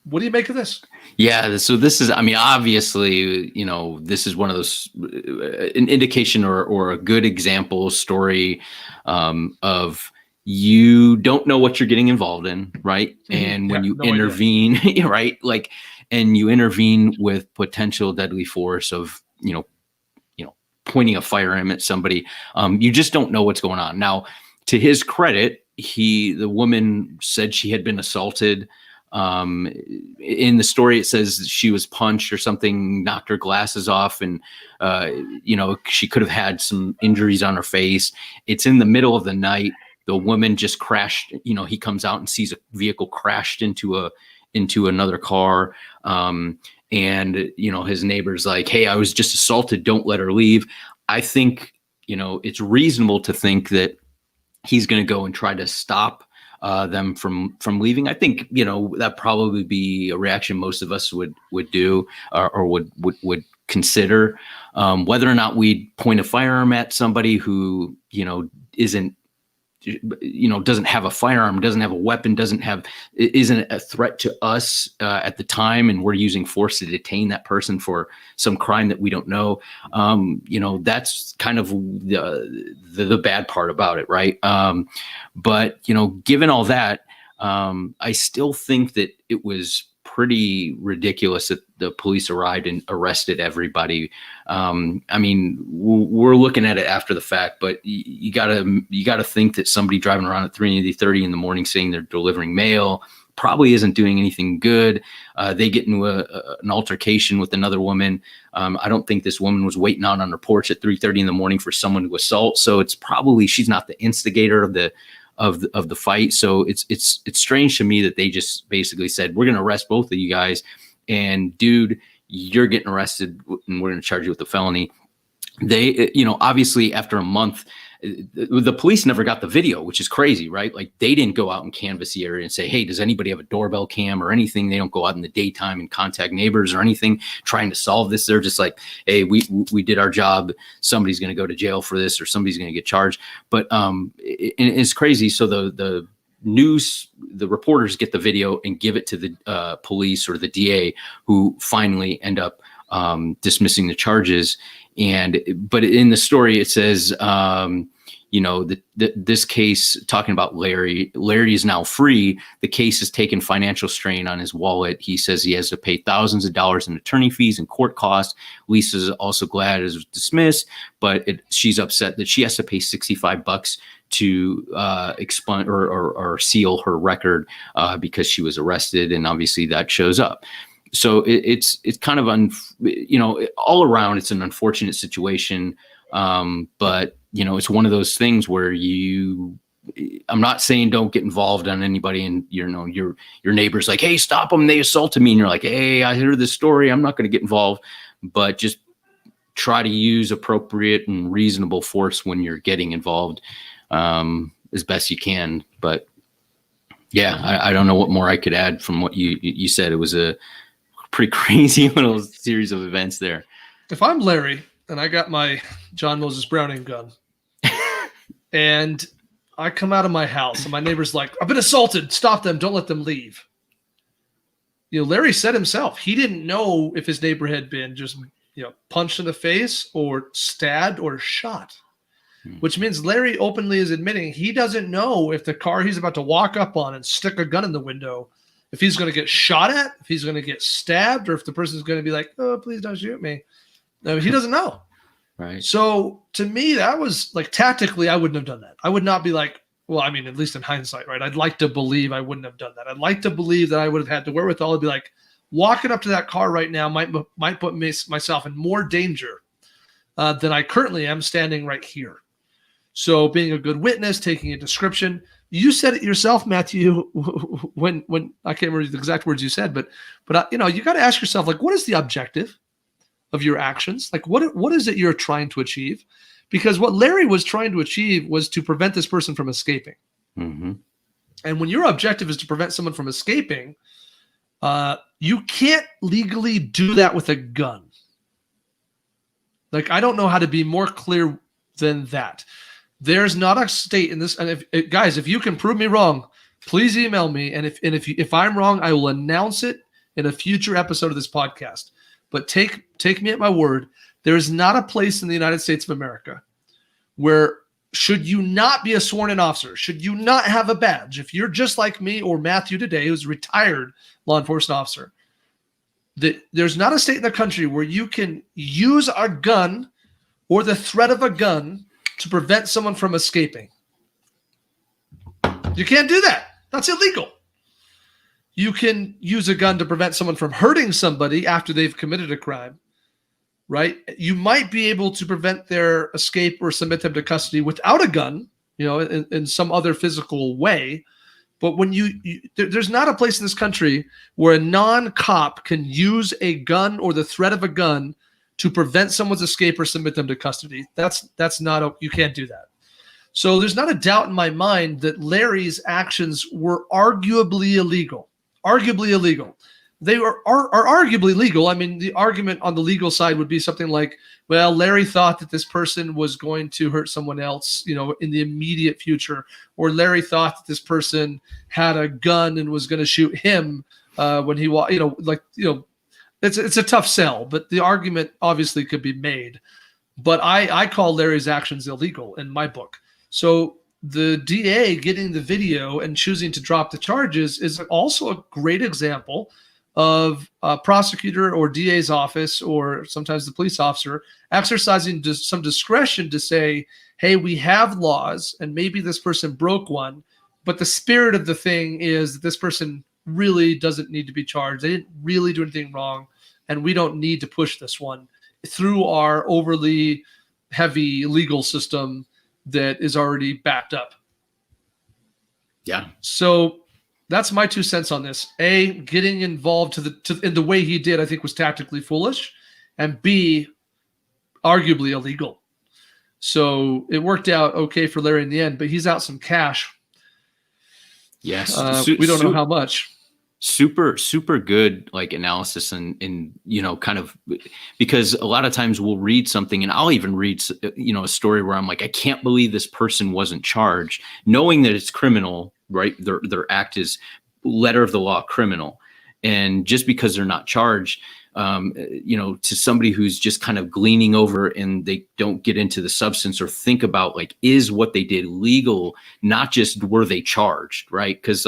Speaker 1: what do you make of this?
Speaker 2: Yeah, so this is, I mean, obviously, this is one of those an indication or a good example story of you don't know what you're getting involved in, right? And when you intervene, right, like, and you intervene with potential deadly force of, pointing a firearm at somebody, you just don't know what's going on. Now, to his credit, the woman said she had been assaulted. In the story, it says she was punched or something, knocked her glasses off, and she could have had some injuries on her face. It's in the middle of the night. The woman just crashed. He comes out and sees a vehicle crashed into another car. And his neighbor's like, "Hey, I was just assaulted. Don't let her leave." I think it's reasonable to think that he's going to go and try to stop them from leaving. I think that probably be a reaction most of us would do or would consider. Whether or not we'd point a firearm at somebody who doesn't have a firearm, doesn't have a weapon, isn't a threat to us at the time, and we're using force to detain that person for some crime that we don't know. That's kind of the bad part about it, right? But given all that, I still think that it was pretty ridiculous that the police arrived and arrested everybody. I mean, we're looking at it after the fact, but you gotta think that somebody driving around at 3:30 in the morning saying they're delivering mail probably isn't doing anything good. They get into an altercation with another woman. I don't think this woman was waiting out on her porch at 3:30 in the morning for someone to assault. So it's probably, she's not the instigator of the fight. So it's strange to me that they just basically said, "We're going to arrest both of you guys, and dude, you're getting arrested and we're going to charge you with a felony." They, obviously after a month, the police never got the video, which is crazy, right? Like, they didn't go out and canvass the area and say, "Hey, does anybody have a doorbell cam or anything?" They don't go out in the daytime and contact neighbors or anything trying to solve this. They're just like, "Hey, we did our job. Somebody's going to go to jail for this, or somebody's going to get charged." But it's crazy. So the reporters get the video and give it to the police or the DA, who finally end up dismissing the charges. But in the story, it says, this case, talking about Larry is now free. The case has taken financial strain on his wallet. He says he has to pay thousands of dollars in attorney fees and court costs. Lisa's also glad it was dismissed, but she's upset that she has to pay $65 to expunge or seal her record because she was arrested, and obviously that shows up. So it's kind of all around, it's an unfortunate situation. But it's one of those things where I'm not saying don't get involved on anybody, and your neighbor's like, "Hey, stop them, they assaulted me," and you're like, "Hey, I heard this story, I'm not going to get involved." But just try to use appropriate and reasonable force when you're getting involved, as best you can. But yeah, I don't know what more I could add from what you said. It was a pretty crazy little series of events there.
Speaker 1: If I'm Larry and I got my John Moses Browning gun and I come out of my house and my neighbor's like, "I've been assaulted, stop them, don't let them leave." Larry said himself, he didn't know if his neighbor had been just, punched in the face or stabbed or shot, which means Larry openly is admitting he doesn't know if the car he's about to walk up on and stick a gun in the window, if he's going to get shot at, if he's going to get stabbed, or if the person's going to be like, "Oh, please don't shoot me." No, he doesn't know.
Speaker 2: Right.
Speaker 1: So to me, that was like, tactically, I wouldn't have done that. I would not be like, well, I mean, at least in hindsight, right? I'd like to believe I wouldn't have done that. I'd like to believe that I would have had the wherewithal to be like, walking up to that car right now might put myself in more danger than I currently am standing right here. So being a good witness, taking a description. You said it yourself, Matthew, when I can't remember the exact words you said, but you got to ask yourself, like, what is the objective of your actions? Like, what is it you're trying to achieve? Because what Larry was trying to achieve was to prevent this person from escaping.
Speaker 2: Mm-hmm.
Speaker 1: And when your objective is to prevent someone from escaping, you can't legally do that with a gun. Like, I don't know how to be more clear than that. There's not a state in this, and guys, if you can prove me wrong, please email me. And if I'm wrong, I will announce it in a future episode of this podcast. But take me at my word. There is not a place in the United States of America where, should you not be a sworn-in officer, should you not have a badge, if you're just like me or Matthew today, who's a retired law enforcement officer, there's not a state in the country where you can use a gun or the threat of a gun to prevent someone from escaping. You can't do that. That's illegal. You can use a gun to prevent someone from hurting somebody after they've committed a crime, right? You might be able to prevent their escape or submit them to custody without a gun, in some other physical way. But when there's not a place in this country where a non-cop can use a gun or the threat of a gun to prevent someone's escape or submit them to custody. You can't do that. So there's not a doubt in my mind that Larry's actions were arguably illegal. They are arguably legal. I mean, the argument on the legal side would be something like, well, Larry thought that this person was going to hurt someone else, in the immediate future, or Larry thought that this person had a gun and was going to shoot him when he walked, it's a tough sell, but the argument obviously could be made. But I call Larry's actions illegal in my book. So the DA getting the video and choosing to drop the charges is also a great example of a prosecutor or DA's office, or sometimes the police officer, exercising some discretion to say, hey, we have laws and maybe this person broke one, but the spirit of the thing is that this person really doesn't need to be charged. They didn't really do anything wrong, and we don't need to push this one through our overly heavy legal system that is already backed up.
Speaker 2: Yeah.
Speaker 1: So that's my 2 cents on this. A, getting involved in the way he did, I think, was tactically foolish, and B, arguably illegal. So it worked out okay for Larry in the end, but he's out some cash.
Speaker 2: Yes.
Speaker 1: We don't know how much.
Speaker 2: Super good analysis and kind of, because a lot of times we'll read something, and I'll even read a story where I'm like, I can't believe this person wasn't charged, knowing that it's criminal, right? Their act is letter of the law criminal, and just because they're not charged, to somebody who's just kind of gleaning over and they don't get into the substance or think about is what they did legal, not just were they charged, right? Because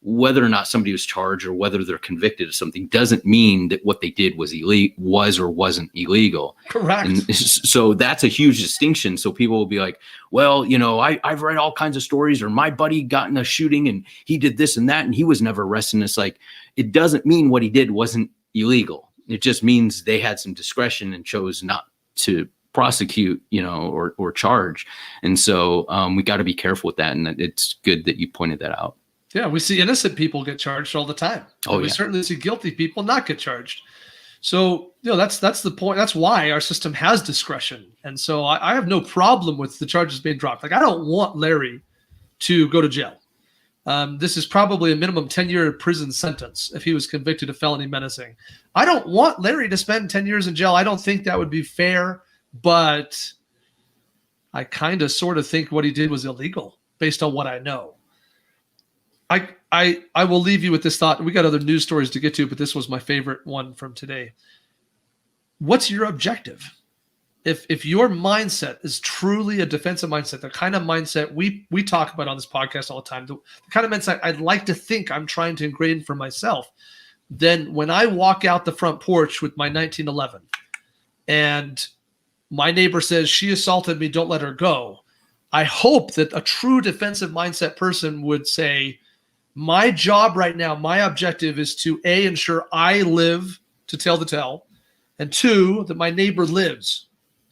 Speaker 2: whether or not somebody was charged or whether they're convicted of something doesn't mean that what they did was or wasn't illegal.
Speaker 1: Correct.
Speaker 2: And so that's a huge distinction. So people will be like, well, I've read all kinds of stories, or my buddy got in a shooting and he did this and that and he was never arrested. And it's like, it doesn't mean what he did wasn't illegal. It just means they had some discretion and chose not to prosecute, or charge. And so we got to be careful with that. And it's good that you pointed that out.
Speaker 1: Yeah, we see innocent people get charged all the time. We certainly see guilty people not get charged. So, that's the point. That's why our system has discretion. And so I have no problem with the charges being dropped. I don't want Larry to go to jail. This is probably a minimum 10-year prison sentence if he was convicted of felony menacing. I don't want Larry to spend 10 years in jail. I don't think that would be fair, but I kind of sort of think what he did was illegal based on what I know. I will leave you with this thought. We got other news stories to get to, but this was my favorite one from today. What's your objective? If your mindset is truly a defensive mindset, the kind of mindset we talk about on this podcast all the time, the kind of mindset I'd like to think I'm trying to ingrain for myself, then when I walk out the front porch with my 1911 and my neighbor says, she assaulted me, don't let her go, I hope that a true defensive mindset person would say, my job right now, my objective is to A, ensure I live to tell the tale, and 2, that my neighbor lives.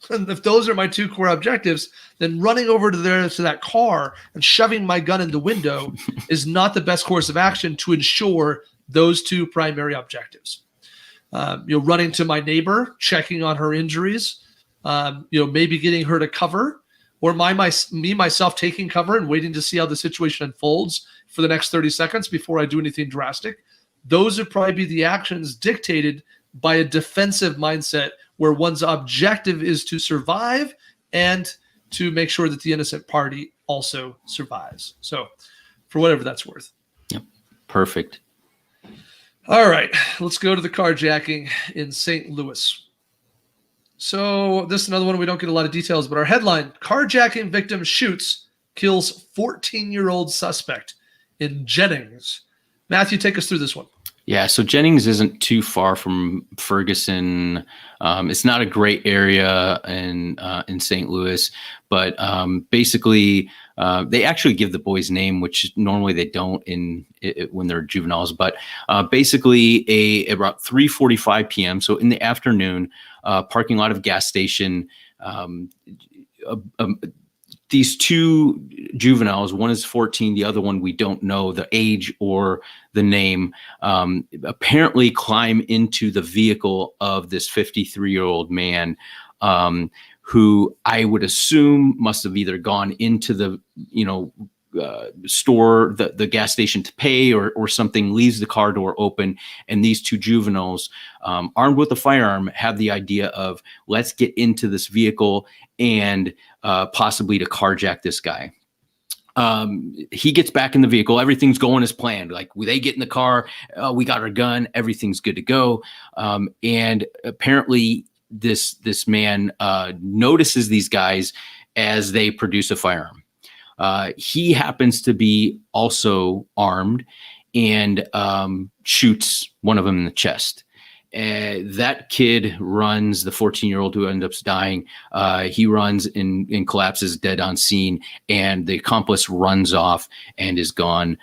Speaker 1: And if those are my 2 core objectives, then running over to that car and shoving my gun in the window is not the best course of action to ensure those 2 primary objectives. Running to my neighbor, checking on her injuries, maybe getting her to cover, or myself taking cover and waiting to see how the situation unfolds for the next 30 seconds before I do anything drastic. Those would probably be the actions dictated by a defensive mindset where one's objective is to survive and to make sure that the innocent party also survives. So for whatever that's worth.
Speaker 2: Yep. Perfect.
Speaker 1: All right, let's go to the carjacking in St. Louis. So this is another one we don't get a lot of details, but our headline: carjacking victim shoots, kills 14-year-old suspect in Jennings. Matthew, take us through this one.
Speaker 2: Yeah, so Jennings isn't too far from Ferguson. It's not a great area in St. Louis, but basically they actually give the boy's name, which normally they don't when they're juveniles. But basically, about 3:45 p.m., so in the afternoon, parking lot of gas station. These two juveniles, one is 14, the other one we don't know the age or the name, apparently climb into the vehicle of this 53-year-old man, who I would assume must have either gone into the store, the gas station to pay or something, leaves the car door open, and these two juveniles, armed with a firearm, have the idea of, let's get into this vehicle and possibly to carjack this guy. He gets back in the vehicle. Everything's going as planned. Like, they get in the car, we got our gun, everything's good to go. And apparently this man notices these guys as they produce a firearm. He happens to be also armed and shoots one of them in the chest. That kid runs, the 14-year-old who ends up dying. He runs and collapses dead on scene, and the accomplice runs off and is gone.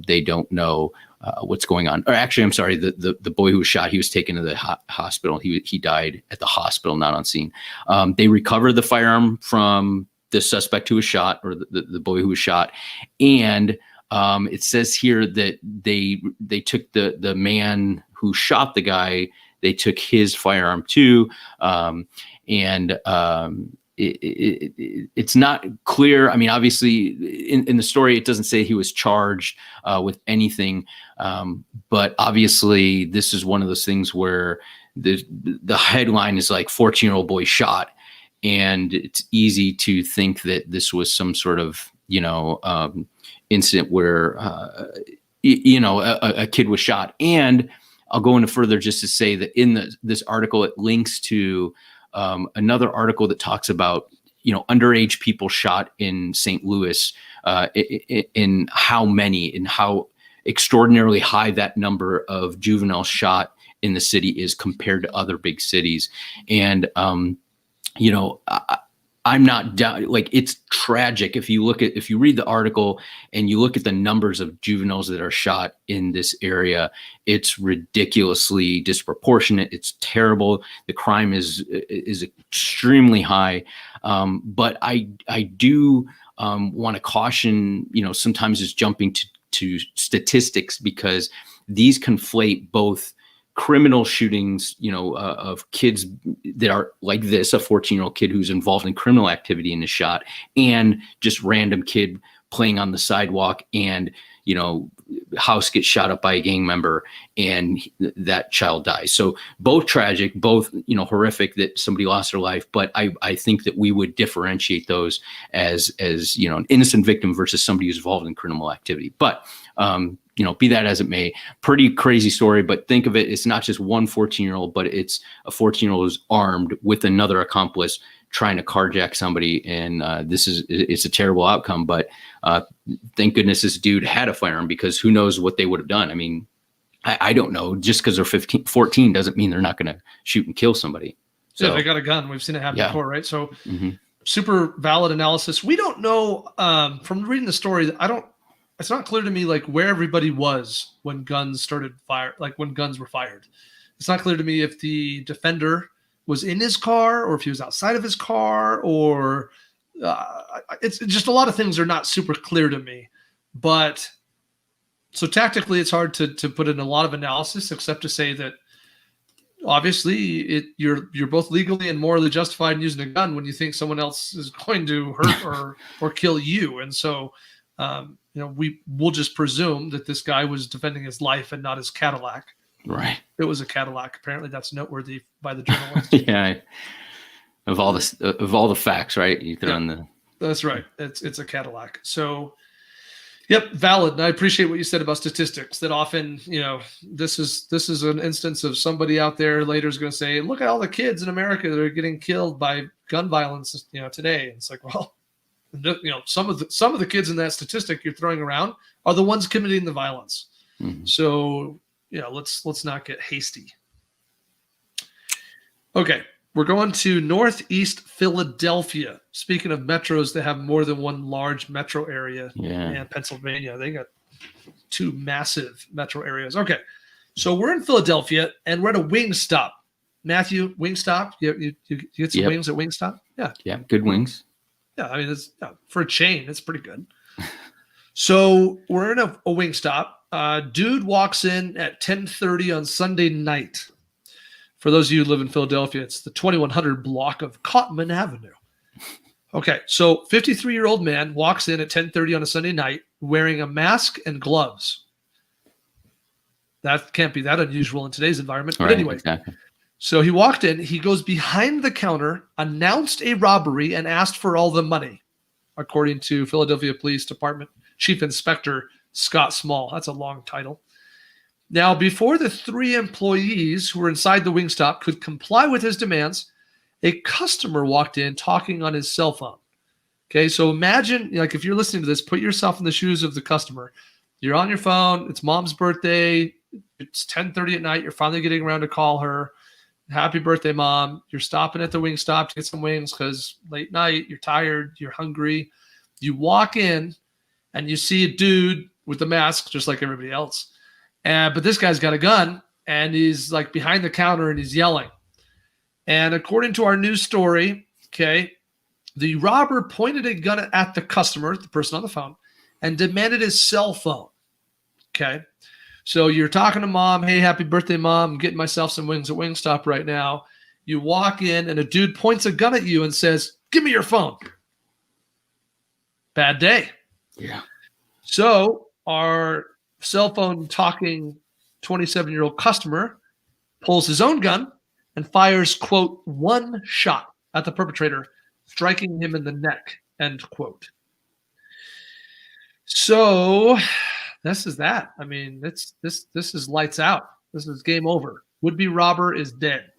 Speaker 2: They don't know what's going on. Or actually, I'm sorry, the boy who was shot, he was taken to the hospital. He died at the hospital, not on scene. They recovered the firearm from the suspect who was shot, or the boy who was shot, and it says here that they took the man who shot the guy, they took his firearm too, and it's not clear. I mean, obviously, in the story, it doesn't say he was charged with anything, but obviously, this is one of those things where the headline is like 14-year-old boy shot, and it's easy to think that this was some sort of incident where a kid was shot. And I'll go into further just to say that in this article, it links to another article that talks about underage people shot in St. Louis, in how many and how extraordinarily high that number of juveniles shot in the city is compared to other big cities. And I'm not down. Like, it's tragic. If you read the article and you look at the numbers of juveniles that are shot in this area, it's ridiculously disproportionate. It's terrible. The crime is extremely high. But I do want to caution, sometimes it's jumping to statistics, because these conflate both criminal shootings, of kids that are like this, a 14-year-old kid who's involved in criminal activity and is shot, and just random kid playing on the sidewalk, and, house gets shot up by a gang member and that child dies. So both tragic, both, horrific that somebody lost their life. But I think that we would differentiate those as an innocent victim versus somebody who's involved in criminal activity. But, be that as it may, pretty crazy story. But think of it, it's not just one 14-year-old, but it's a 14-year-old who's armed with another accomplice trying to carjack somebody. And it's a terrible outcome. But thank goodness this dude had a firearm, because who knows what they would have done. I mean, I don't know. Just because they're 14 doesn't mean they're not going to shoot and kill somebody. So
Speaker 1: yeah, they got a gun. We've seen it happen before, right? So
Speaker 2: super
Speaker 1: valid analysis. We don't know, from reading the story, it's not clear to me like where everybody was when guns started fire, like when guns were fired. It's not clear to me if the defender was in his car or if he was outside of his car, or it's just a lot of things are not super clear to me. But so tactically, it's hard to put in a lot of analysis, except to say that obviously you're both legally and morally justified in using a gun when you think someone else is going to hurt or kill you. And so, we'll just presume that this guy was defending his life and not his Cadillac.
Speaker 2: Right.
Speaker 1: It was a Cadillac. Apparently that's noteworthy by the journalist.
Speaker 2: Yeah. Of all the facts, right? You throw in the.
Speaker 1: That's right. It's a Cadillac. So Yep, valid. And I appreciate what you said about statistics. That often, this is an instance of somebody out there later is going to say, "Look at all the kids in America that are getting killed by gun violence, today." And it's like, well, some of the kids in that statistic you're throwing around are the ones committing the violence.
Speaker 2: Mhm.
Speaker 1: So, let's not get hasty. Okay. We're going to Northeast Philadelphia. Speaking of metros, they have more than one large metro area.
Speaker 2: Yeah.
Speaker 1: And Pennsylvania, they got 2 massive metro areas. Okay, so we're in Philadelphia, and we're at a Wingstop. Matthew, Wingstop, you get some wings at Wingstop? Yeah.
Speaker 2: Yeah, good wings.
Speaker 1: Yeah, I mean, it's for a chain, it's pretty good. So we're in a Wingstop. Dude walks in at 10:30 on Sunday night. For those of you who live in Philadelphia, it's the 2100 block of Cotman Avenue. Okay, so 53-year-old man walks in at 10:30 on a Sunday night wearing a mask and gloves. That can't be that unusual in today's environment. But anyway,
Speaker 2: exactly.
Speaker 1: So he walked in, he goes behind the counter, announced a robbery, and asked for all the money, according to Philadelphia Police Department Chief Inspector Scott Small. That's a long title. Now, before the 3 employees who were inside the Wingstop could comply with his demands, a customer walked in talking on his cell phone. Okay, so imagine, if you're listening to this, put yourself in the shoes of the customer. You're on your phone. It's mom's birthday. It's 10:30 at night. You're finally getting around to call her. Happy birthday, mom. You're stopping at the Wingstop to get some wings because late night, you're tired, you're hungry. You walk in and you see a dude with a mask, just like everybody else. But this guy's got a gun, and he's like behind the counter, and he's yelling. And according to our news story, okay, the robber pointed a gun at the customer, the person on the phone, and demanded his cell phone. Okay, so you're talking to mom, "Hey, happy birthday, mom. I'm getting myself some wings at Wingstop right now." You walk in, and a dude points a gun at you and says, "Give me your phone." Bad day.
Speaker 2: Yeah.
Speaker 1: So our cell phone talking 27-year-old customer pulls his own gun and fires, quote, 1 shot at the perpetrator, striking him in the neck, end quote. So this is that. I mean, this is lights out. This is game over. Would-be robber is dead.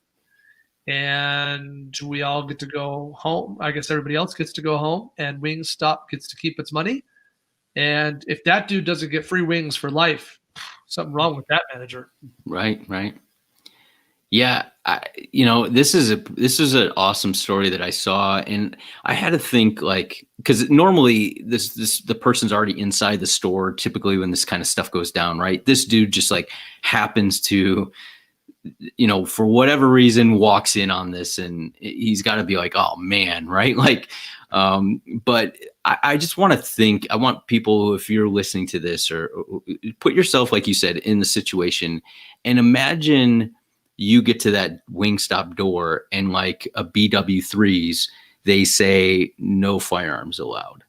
Speaker 1: And we all get to go home. I guess everybody else gets to go home, and Wingstop gets to keep its money. And if that dude doesn't get free wings for life, something wrong with that manager.
Speaker 2: Right. Yeah, this is an awesome story that I saw, and I had to think, because normally the person's already inside the store. Typically, when this kind of stuff goes down, right? This dude just happens to, for whatever reason, walks in on this, and he's got to be like, oh man, right? But I just want to think. I want people, if you're listening to this, or put yourself, like you said, in the situation, and imagine you get to that Wingstop door, and like a BW3s, they say no firearms allowed,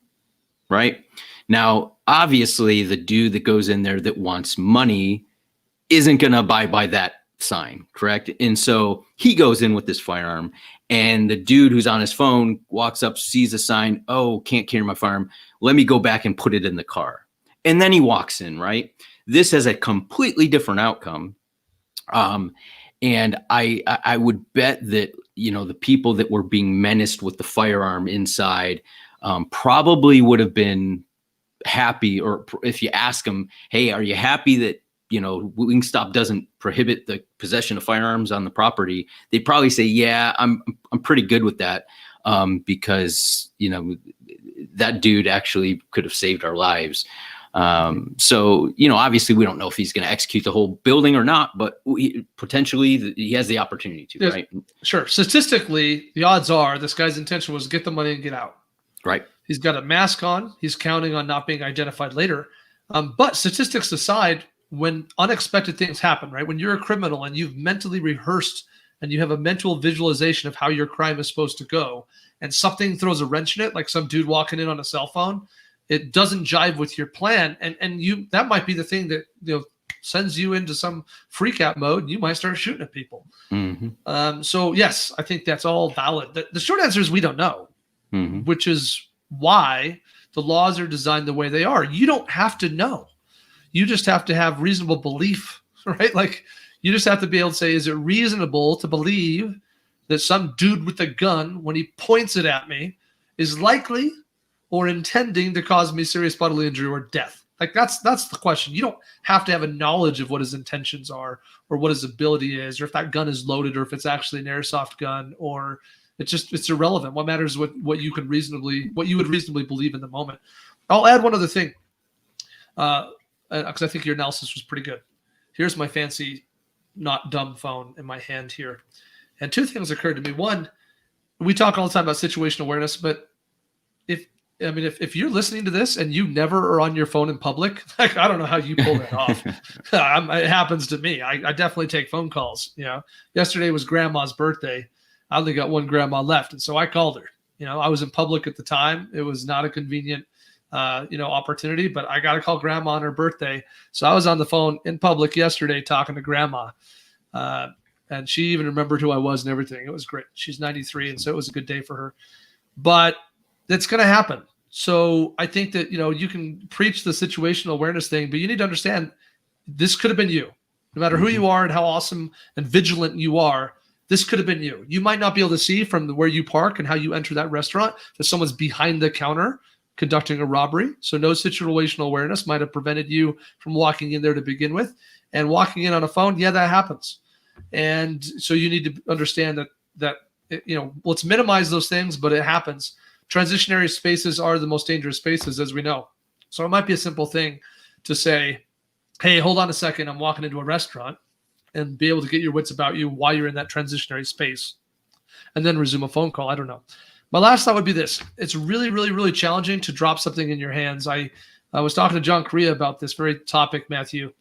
Speaker 2: right? Now, obviously, the dude that goes in there that wants money isn't going to abide by that sign, correct? And so he goes in with this firearm, and the dude who's on his phone walks up, sees a sign, "Oh, can't carry my firearm. Let me go back and put it in the car." And then he walks in, right? This has a completely different outcome. And I would bet that, the people that were being menaced with the firearm inside probably would have been happy, or if you ask them, "Hey, are you happy that, Wingstop doesn't prohibit the possession of firearms on the property?" They'd probably say, "Yeah, I'm pretty good with that, because, that dude actually could have saved our lives." So, obviously we don't know if he's going to execute the whole building or not, but potentially he has the opportunity to,
Speaker 1: Yes,
Speaker 2: right?
Speaker 1: Sure. Statistically, the odds are this guy's intention was to get the money and get out.
Speaker 2: Right.
Speaker 1: He's got a mask on. He's counting on not being identified later. But statistics aside, when unexpected things happen, right? When you're a criminal and you've mentally rehearsed and you have a mental visualization of how your crime is supposed to go, and something throws a wrench in it, like some dude walking in on a cell phone, it doesn't jive with your plan. And that might be the thing that, sends you into some freak out mode, and you might start shooting at people.
Speaker 2: Mm-hmm.
Speaker 1: So yes, I think that's all valid. The short answer is we don't know,
Speaker 2: Mm-hmm.
Speaker 1: which is why The laws are designed the way they are. You don't have to know. You just have to have reasonable belief, right? Like you just have to be able to say, is it reasonable to believe that some dude with a gun, when he points it at me, is likely or intending to cause me serious bodily injury or death? Like that's the question. You don't have to have a knowledge of what his intentions are or what his ability is, or if that gun is loaded, or if it's actually an airsoft gun, or it's irrelevant. What matters is what you would reasonably believe in the moment. I'll add one other thing, because I think your analysis was pretty good. Here's my fancy, not dumb phone in my hand here. And two things occurred to me. One, we talk all the time about situational awareness, but if you're listening to this and you never are on your phone in public, like I don't know how you pull that off. It happens to me. I definitely take phone calls. Yesterday was grandma's birthday. I only got one grandma left, and so I called her. I was in public at the time. It was not a convenient, opportunity, but I got to call grandma on her birthday. So I was on the phone in public yesterday talking to grandma. And she even remembered who I was and everything. It was great. She's 93, and so it was a good day for her. But that's going to happen. So I think that, you can preach the situational awareness thing, but you need to understand this could have been you. No matter who you are and how awesome and vigilant you are, this could have been you. You might not be able to see from where you park and how you enter that restaurant that someone's behind the counter conducting a robbery. So no situational awareness might have prevented you from walking in there to begin with. And walking in on a phone, yeah, that happens. And so you need to understand that let's minimize those things, but it happens. Transitionary spaces are the most dangerous spaces, as we know. So it might be a simple thing to say, hey, hold on a second, I'm walking into a restaurant, and be able to get your wits about you while you're in that transitionary space, and then resume a phone call. I don't know. My last thought would be this. It's really, really, really challenging to drop something in your hands. I was talking to John Correa about this very topic, Matthew,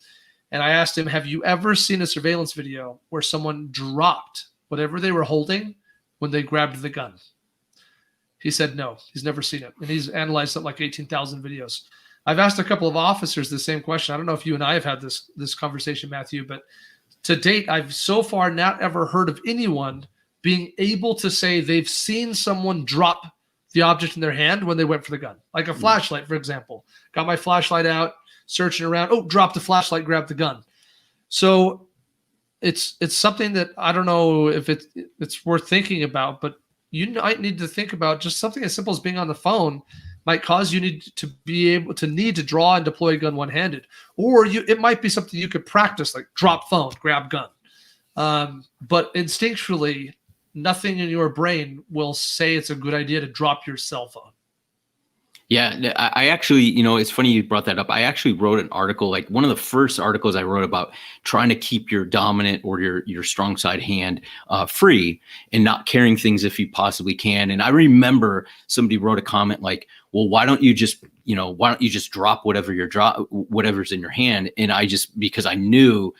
Speaker 1: and I asked him, have you ever seen a surveillance video where someone dropped whatever they were holding when they grabbed the gun? He said no, he's never seen it. And he's analyzed something like 18,000 videos. I've asked a couple of officers the same question. I don't know if you and I have had this conversation, Matthew, but to date, I've so far not ever heard of anyone being able to say they've seen someone drop the object in their hand when they went for the gun. Like a flashlight, for example. Got my flashlight out, searching around. Oh, dropped the flashlight, grabbed the gun. So it's something that I don't know if it's worth thinking about, but you might need to think about just something as simple as being on the phone might cause you need to draw and deploy a gun one-handed. Or it might be something you could practice, like drop phone, grab gun. But instinctually, nothing in your brain will say it's a good idea to drop your cell phone.
Speaker 2: Yeah, I actually, it's funny you brought that up. I actually wrote an article, like one of the first articles I wrote about trying to keep your dominant or your strong side hand free and not carrying things if you possibly can. And I remember somebody wrote a comment like, well, why don't you just drop whatever's in your hand? And because I knew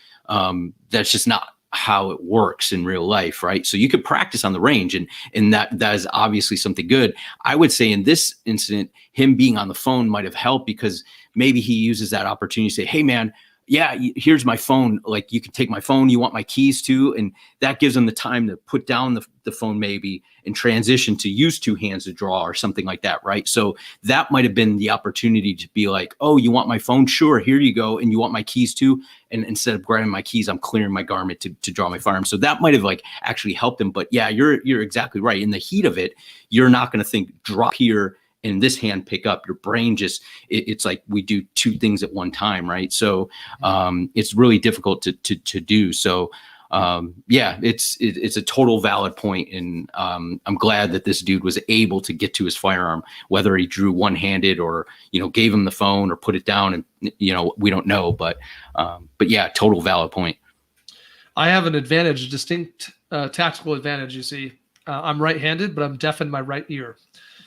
Speaker 2: that's just not how it works in real life, right? So you could practice on the range, and that is obviously something good. I would say in this incident, him being on the phone might have helped, because maybe he uses that opportunity to say, hey man, yeah, here's my phone. Like, you can take my phone. You want my keys too? And that gives him the time to put down the phone maybe and transition to use two hands to draw or something like that, right? So that might have been the opportunity to be like, oh, you want my phone? Sure, here you go. And you want my keys too? And instead of grabbing my keys, I'm clearing my garment to draw my firearm. So that might have like actually helped him. But yeah, you're exactly right. In the heat of it, you're not going to think drop here and this hand pick up. Your brain it's like we do two things at one time, right? So it's really difficult to do. So yeah, it's a total valid point. And I'm glad that this dude was able to get to his firearm, whether he drew one-handed or, gave him the phone or put it down, and, we don't know, but yeah, total valid point.
Speaker 1: I have an advantage, a distinct tactical advantage. You see, I'm right-handed, but I'm deaf in my right ear.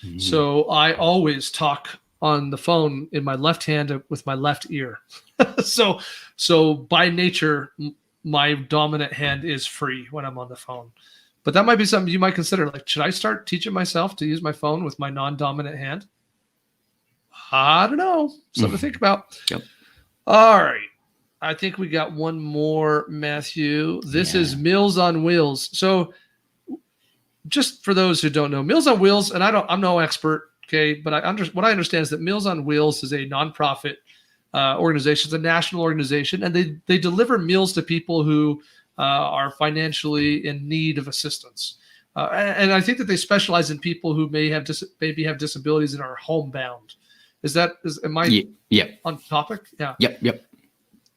Speaker 1: Mm-hmm. So I always talk on the phone in my left hand with my left ear. So by nature, my dominant hand is free when I'm on the phone. But that might be something you might consider. Like, should I start teaching myself to use my phone with my non-dominant hand? I don't know. Something to think about.
Speaker 2: Yep.
Speaker 1: All right. I think we got one more, Matthew. This is Meals on Wheels. So just for those who don't know, Meals on Wheels, and I'm no expert, Okay, but what I understand is that Meals on Wheels is a nonprofit organization. It's a national organization, and they deliver meals to people who are financially in need of assistance. And I think that they specialize in people who maybe have disabilities and are homebound. Am I on topic? Yeah.
Speaker 2: Yep.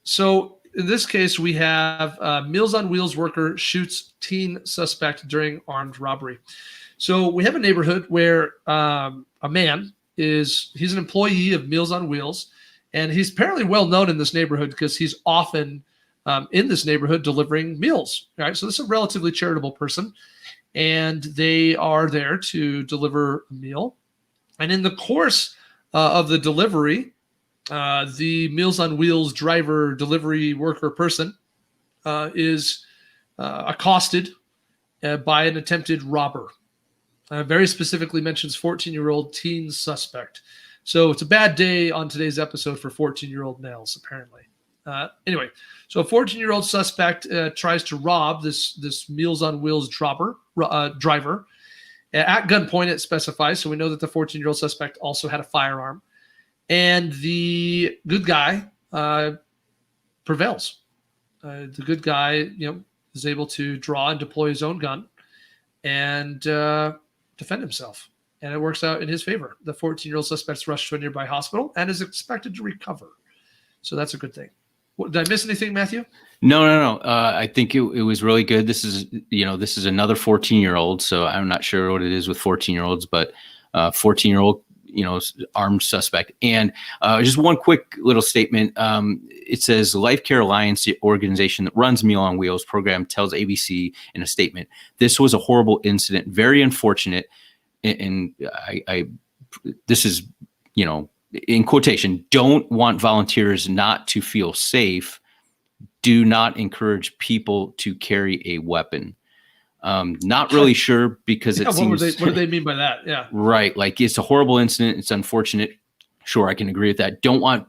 Speaker 1: So in this case, we have Meals on Wheels worker shoots teen suspect during armed robbery. So we have a neighborhood where a man he's an employee of Meals on Wheels, and he's apparently well known in this neighborhood because he's often in this neighborhood delivering meals. Right. So this is a relatively charitable person, and they are there to deliver a meal. And in the course of the delivery, the Meals on Wheels driver, delivery worker person is accosted by an attempted robber. Very specifically mentions 14-year-old teen suspect. So it's a bad day on today's episode for 14-year-old males, apparently. Anyway, so a 14-year-old suspect tries to rob this Meals on Wheels driver at gunpoint. It specifies, so we know that the 14-year-old suspect also had a firearm, and the good guy prevails. The good guy, is able to draw and deploy his own gun and defend himself, and it works out in his favor. The 14-year-old suspect's rushed to a nearby hospital and is expected to recover. So that's a good thing. Did I miss anything, Matthew?
Speaker 2: No. I think it was really good. This is another 14-year-old. So I'm not sure what it is with 14-year-olds, but 14-year-old, armed suspect. And just one quick little statement. It says Life Care Alliance, the organization that runs Meal on Wheels program, tells ABC in a statement, "This was a horrible incident, very unfortunate." And this is, in quotation, "don't want volunteers not to feel safe. Do not encourage people to carry a weapon." Not really sure because it seems.
Speaker 1: What do they mean by that? Yeah.
Speaker 2: Right. Like, it's a horrible incident. It's unfortunate. Sure, I can agree with that. Don't want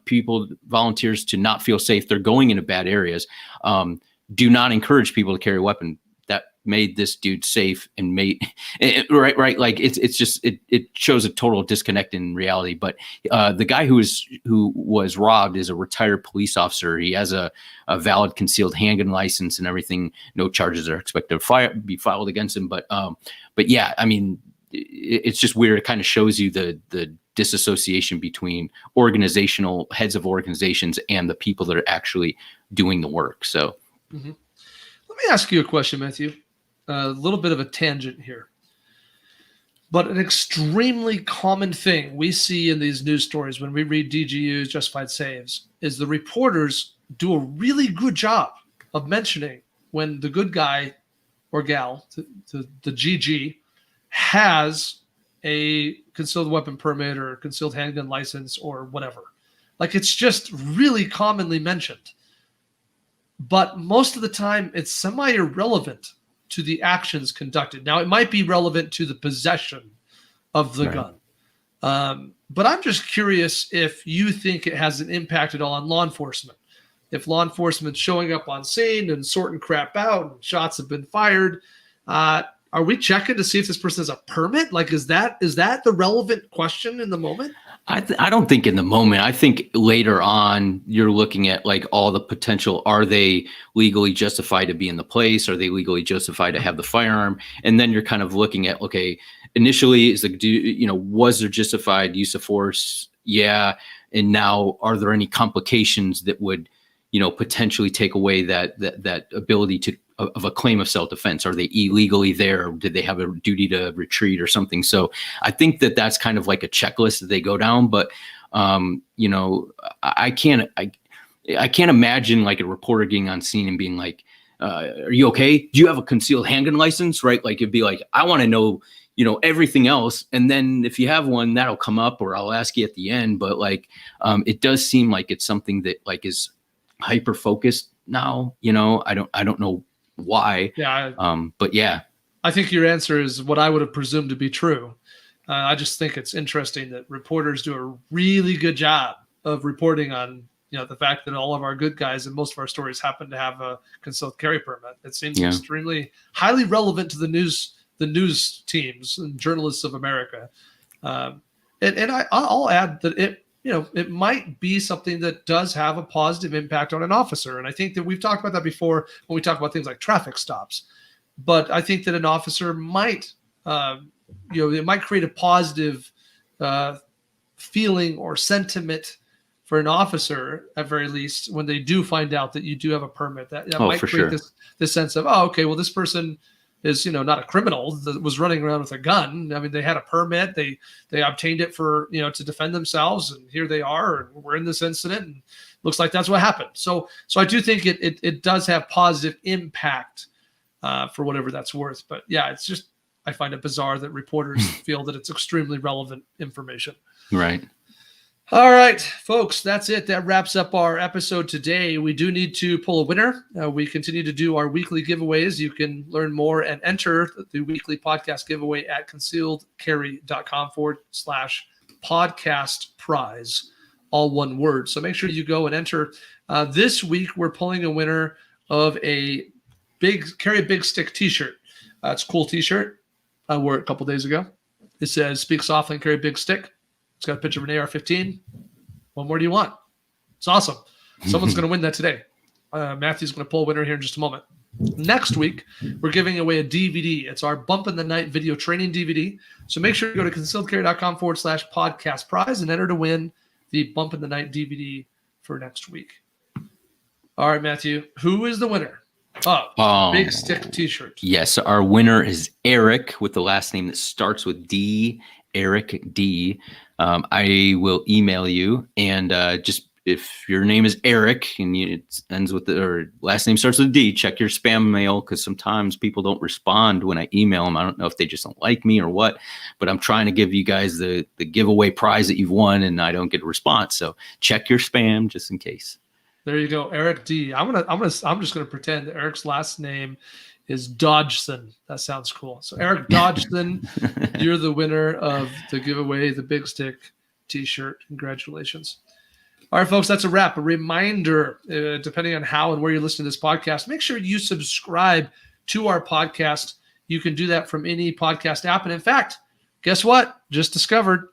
Speaker 2: volunteers to not feel safe. They're going into bad areas. Do not encourage people to carry a weapon. That made this dude safe and right. Like, it's just, it shows a total disconnect in reality. But the guy who was robbed is a retired police officer. He has a valid concealed handgun license and everything. No charges are expected to be filed against him. But yeah, I mean, it's just weird. It kind of shows you the disassociation between organizational heads of organizations and the people that are actually doing the work. So
Speaker 1: let me ask you a question, Matthew. A little bit of a tangent here, but an extremely common thing we see in these news stories when we read DGU's Justified Saves is the reporters do a really good job of mentioning when the good guy or gal, the GG, has a concealed weapon permit or concealed handgun license or whatever. Like, it's just really commonly mentioned. But most of the time, it's semi-irrelevant to the actions conducted. Now, it might be relevant to the possession of the gun. But I'm just curious if you think it has an impact at all on law enforcement. If law enforcement's showing up on scene and sorting crap out and shots have been fired, are we checking to see if this person has a permit? Like, is that the relevant question in the moment?
Speaker 2: I don't think in the moment. I think later on you're looking at like all the potential. Are they legally justified to be in the place? Are they legally justified to have the firearm? And then you're kind of looking at, okay, initially is was there justified use of force? Yeah. And now are there any complications that would, potentially take away that ability of a claim of self-defense? Are they illegally there? Or did they have a duty to retreat or something? So I think that's kind of like a checklist that they go down. But, I can't imagine like a reporter getting on scene and being like, are you okay? Do you have a concealed handgun license? Right? Like, it'd be like, I want to know, everything else. And then if you have one, that'll come up, or I'll ask you at the end. But like, it does seem like it's something that like is hyper focused now. I don't know why.
Speaker 1: Yeah.
Speaker 2: But yeah,
Speaker 1: I think your answer is what I would have presumed to be true. I just think it's interesting that reporters do a really good job of reporting on, the fact that all of our good guys and most of our stories happen to have a concealed carry permit. It seems extremely highly relevant to the news teams and journalists of America. And And I'll add that it might be something that does have a positive impact on an officer. And I think that we've talked about that before when we talk about things like traffic stops. But I think that an officer might, it might create a positive feeling or sentiment for an officer, at very least, when they do find out that you do have a permit. That might create this sense of, oh, okay, well, this person is, not a criminal that was running around with a gun. I mean, they had a permit, they obtained it for, to defend themselves, and here they are, and we're in this incident, and looks like that's what happened. So I do think it does have positive impact for whatever that's worth. But yeah, it's just, I find it bizarre that reporters feel that it's extremely relevant information.
Speaker 2: Right.
Speaker 1: All right, folks, that's it. That wraps up our episode today. We do need to pull a winner. We continue to do our weekly giveaways. You can learn more and enter the weekly podcast giveaway at concealedcarry.com/podcast prize, all one word. So make sure you go and enter. This week, we're pulling a winner of a Carry a Big Stick t-shirt. It's a cool t-shirt. I wore it a couple days ago. It says, "Speak softly and carry a big stick." It's got a picture of an AR-15. What more do you want? It's awesome. Someone's going to win that today. Matthew's going to pull a winner here in just a moment. Next week, we're giving away a DVD. It's our Bump in the Night video training DVD. So make sure you go to concealedcarry.com/podcast prize and enter to win the Bump in the Night DVD for next week. All right, Matthew, who is the winner of Big Stick t-shirt?
Speaker 2: Yes, our winner is Eric with the last name that starts with D. Eric D. I will email you, and just if your name is Eric and it ends with or last name starts with D, check your spam mail, because sometimes people don't respond when I email them. I don't know if they just don't like me or what, but I'm trying to give you guys the giveaway prize that you've won, and I don't get a response. So check your spam just in case.
Speaker 1: There you go, Eric D. I'm just gonna pretend that Eric's last name is Dodgson. That sounds cool. So Eric Dodgson, you're the winner of the giveaway, the Big Stick t-shirt. Congratulations. All right, folks, that's a wrap. A reminder, depending on how and where you're listening to this podcast, make sure you subscribe to our podcast. You can do that from any podcast app. And in fact, guess what? Just discovered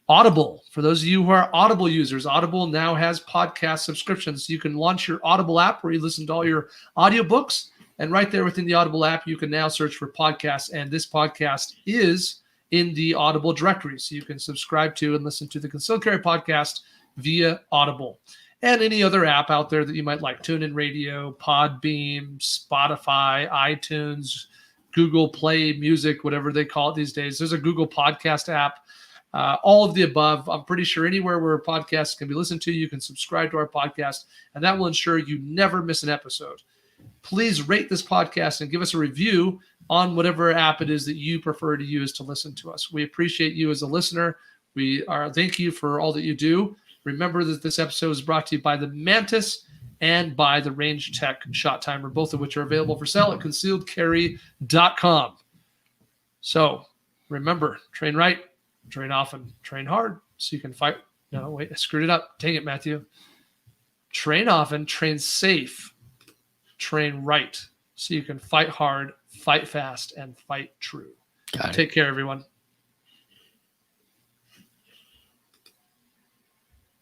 Speaker 1: Audible. For those of you who are Audible users, Audible now has podcast subscriptions. You can launch your Audible app where you listen to all your audiobooks. And right there within the Audible app, you can now search for podcasts. And this podcast is in the Audible directory. So you can subscribe to and listen to the Concealed Carry podcast via Audible. And any other app out there that you might like. TuneIn Radio, Podbeam, Spotify, iTunes, Google Play Music, whatever they call it these days. There's a Google Podcast app. All of the above. I'm pretty sure anywhere where podcasts can be listened to, you can subscribe to our podcast. And that will ensure you never miss an episode. Please rate this podcast and give us a review on whatever app it is that you prefer to use to listen to us. We appreciate you as a listener. Thank you for all that you do. Remember that this episode is brought to you by the Mantis and by the Range Tech Shot Timer, both of which are available for sale at concealedcarry.com. So remember, train right, train often, train hard, so you can fight. No, wait, I screwed it up. Dang it, Matthew. Train often, train safe, train right, so you can fight hard, fight fast, and fight true.
Speaker 2: Got it.
Speaker 1: Take care, everyone.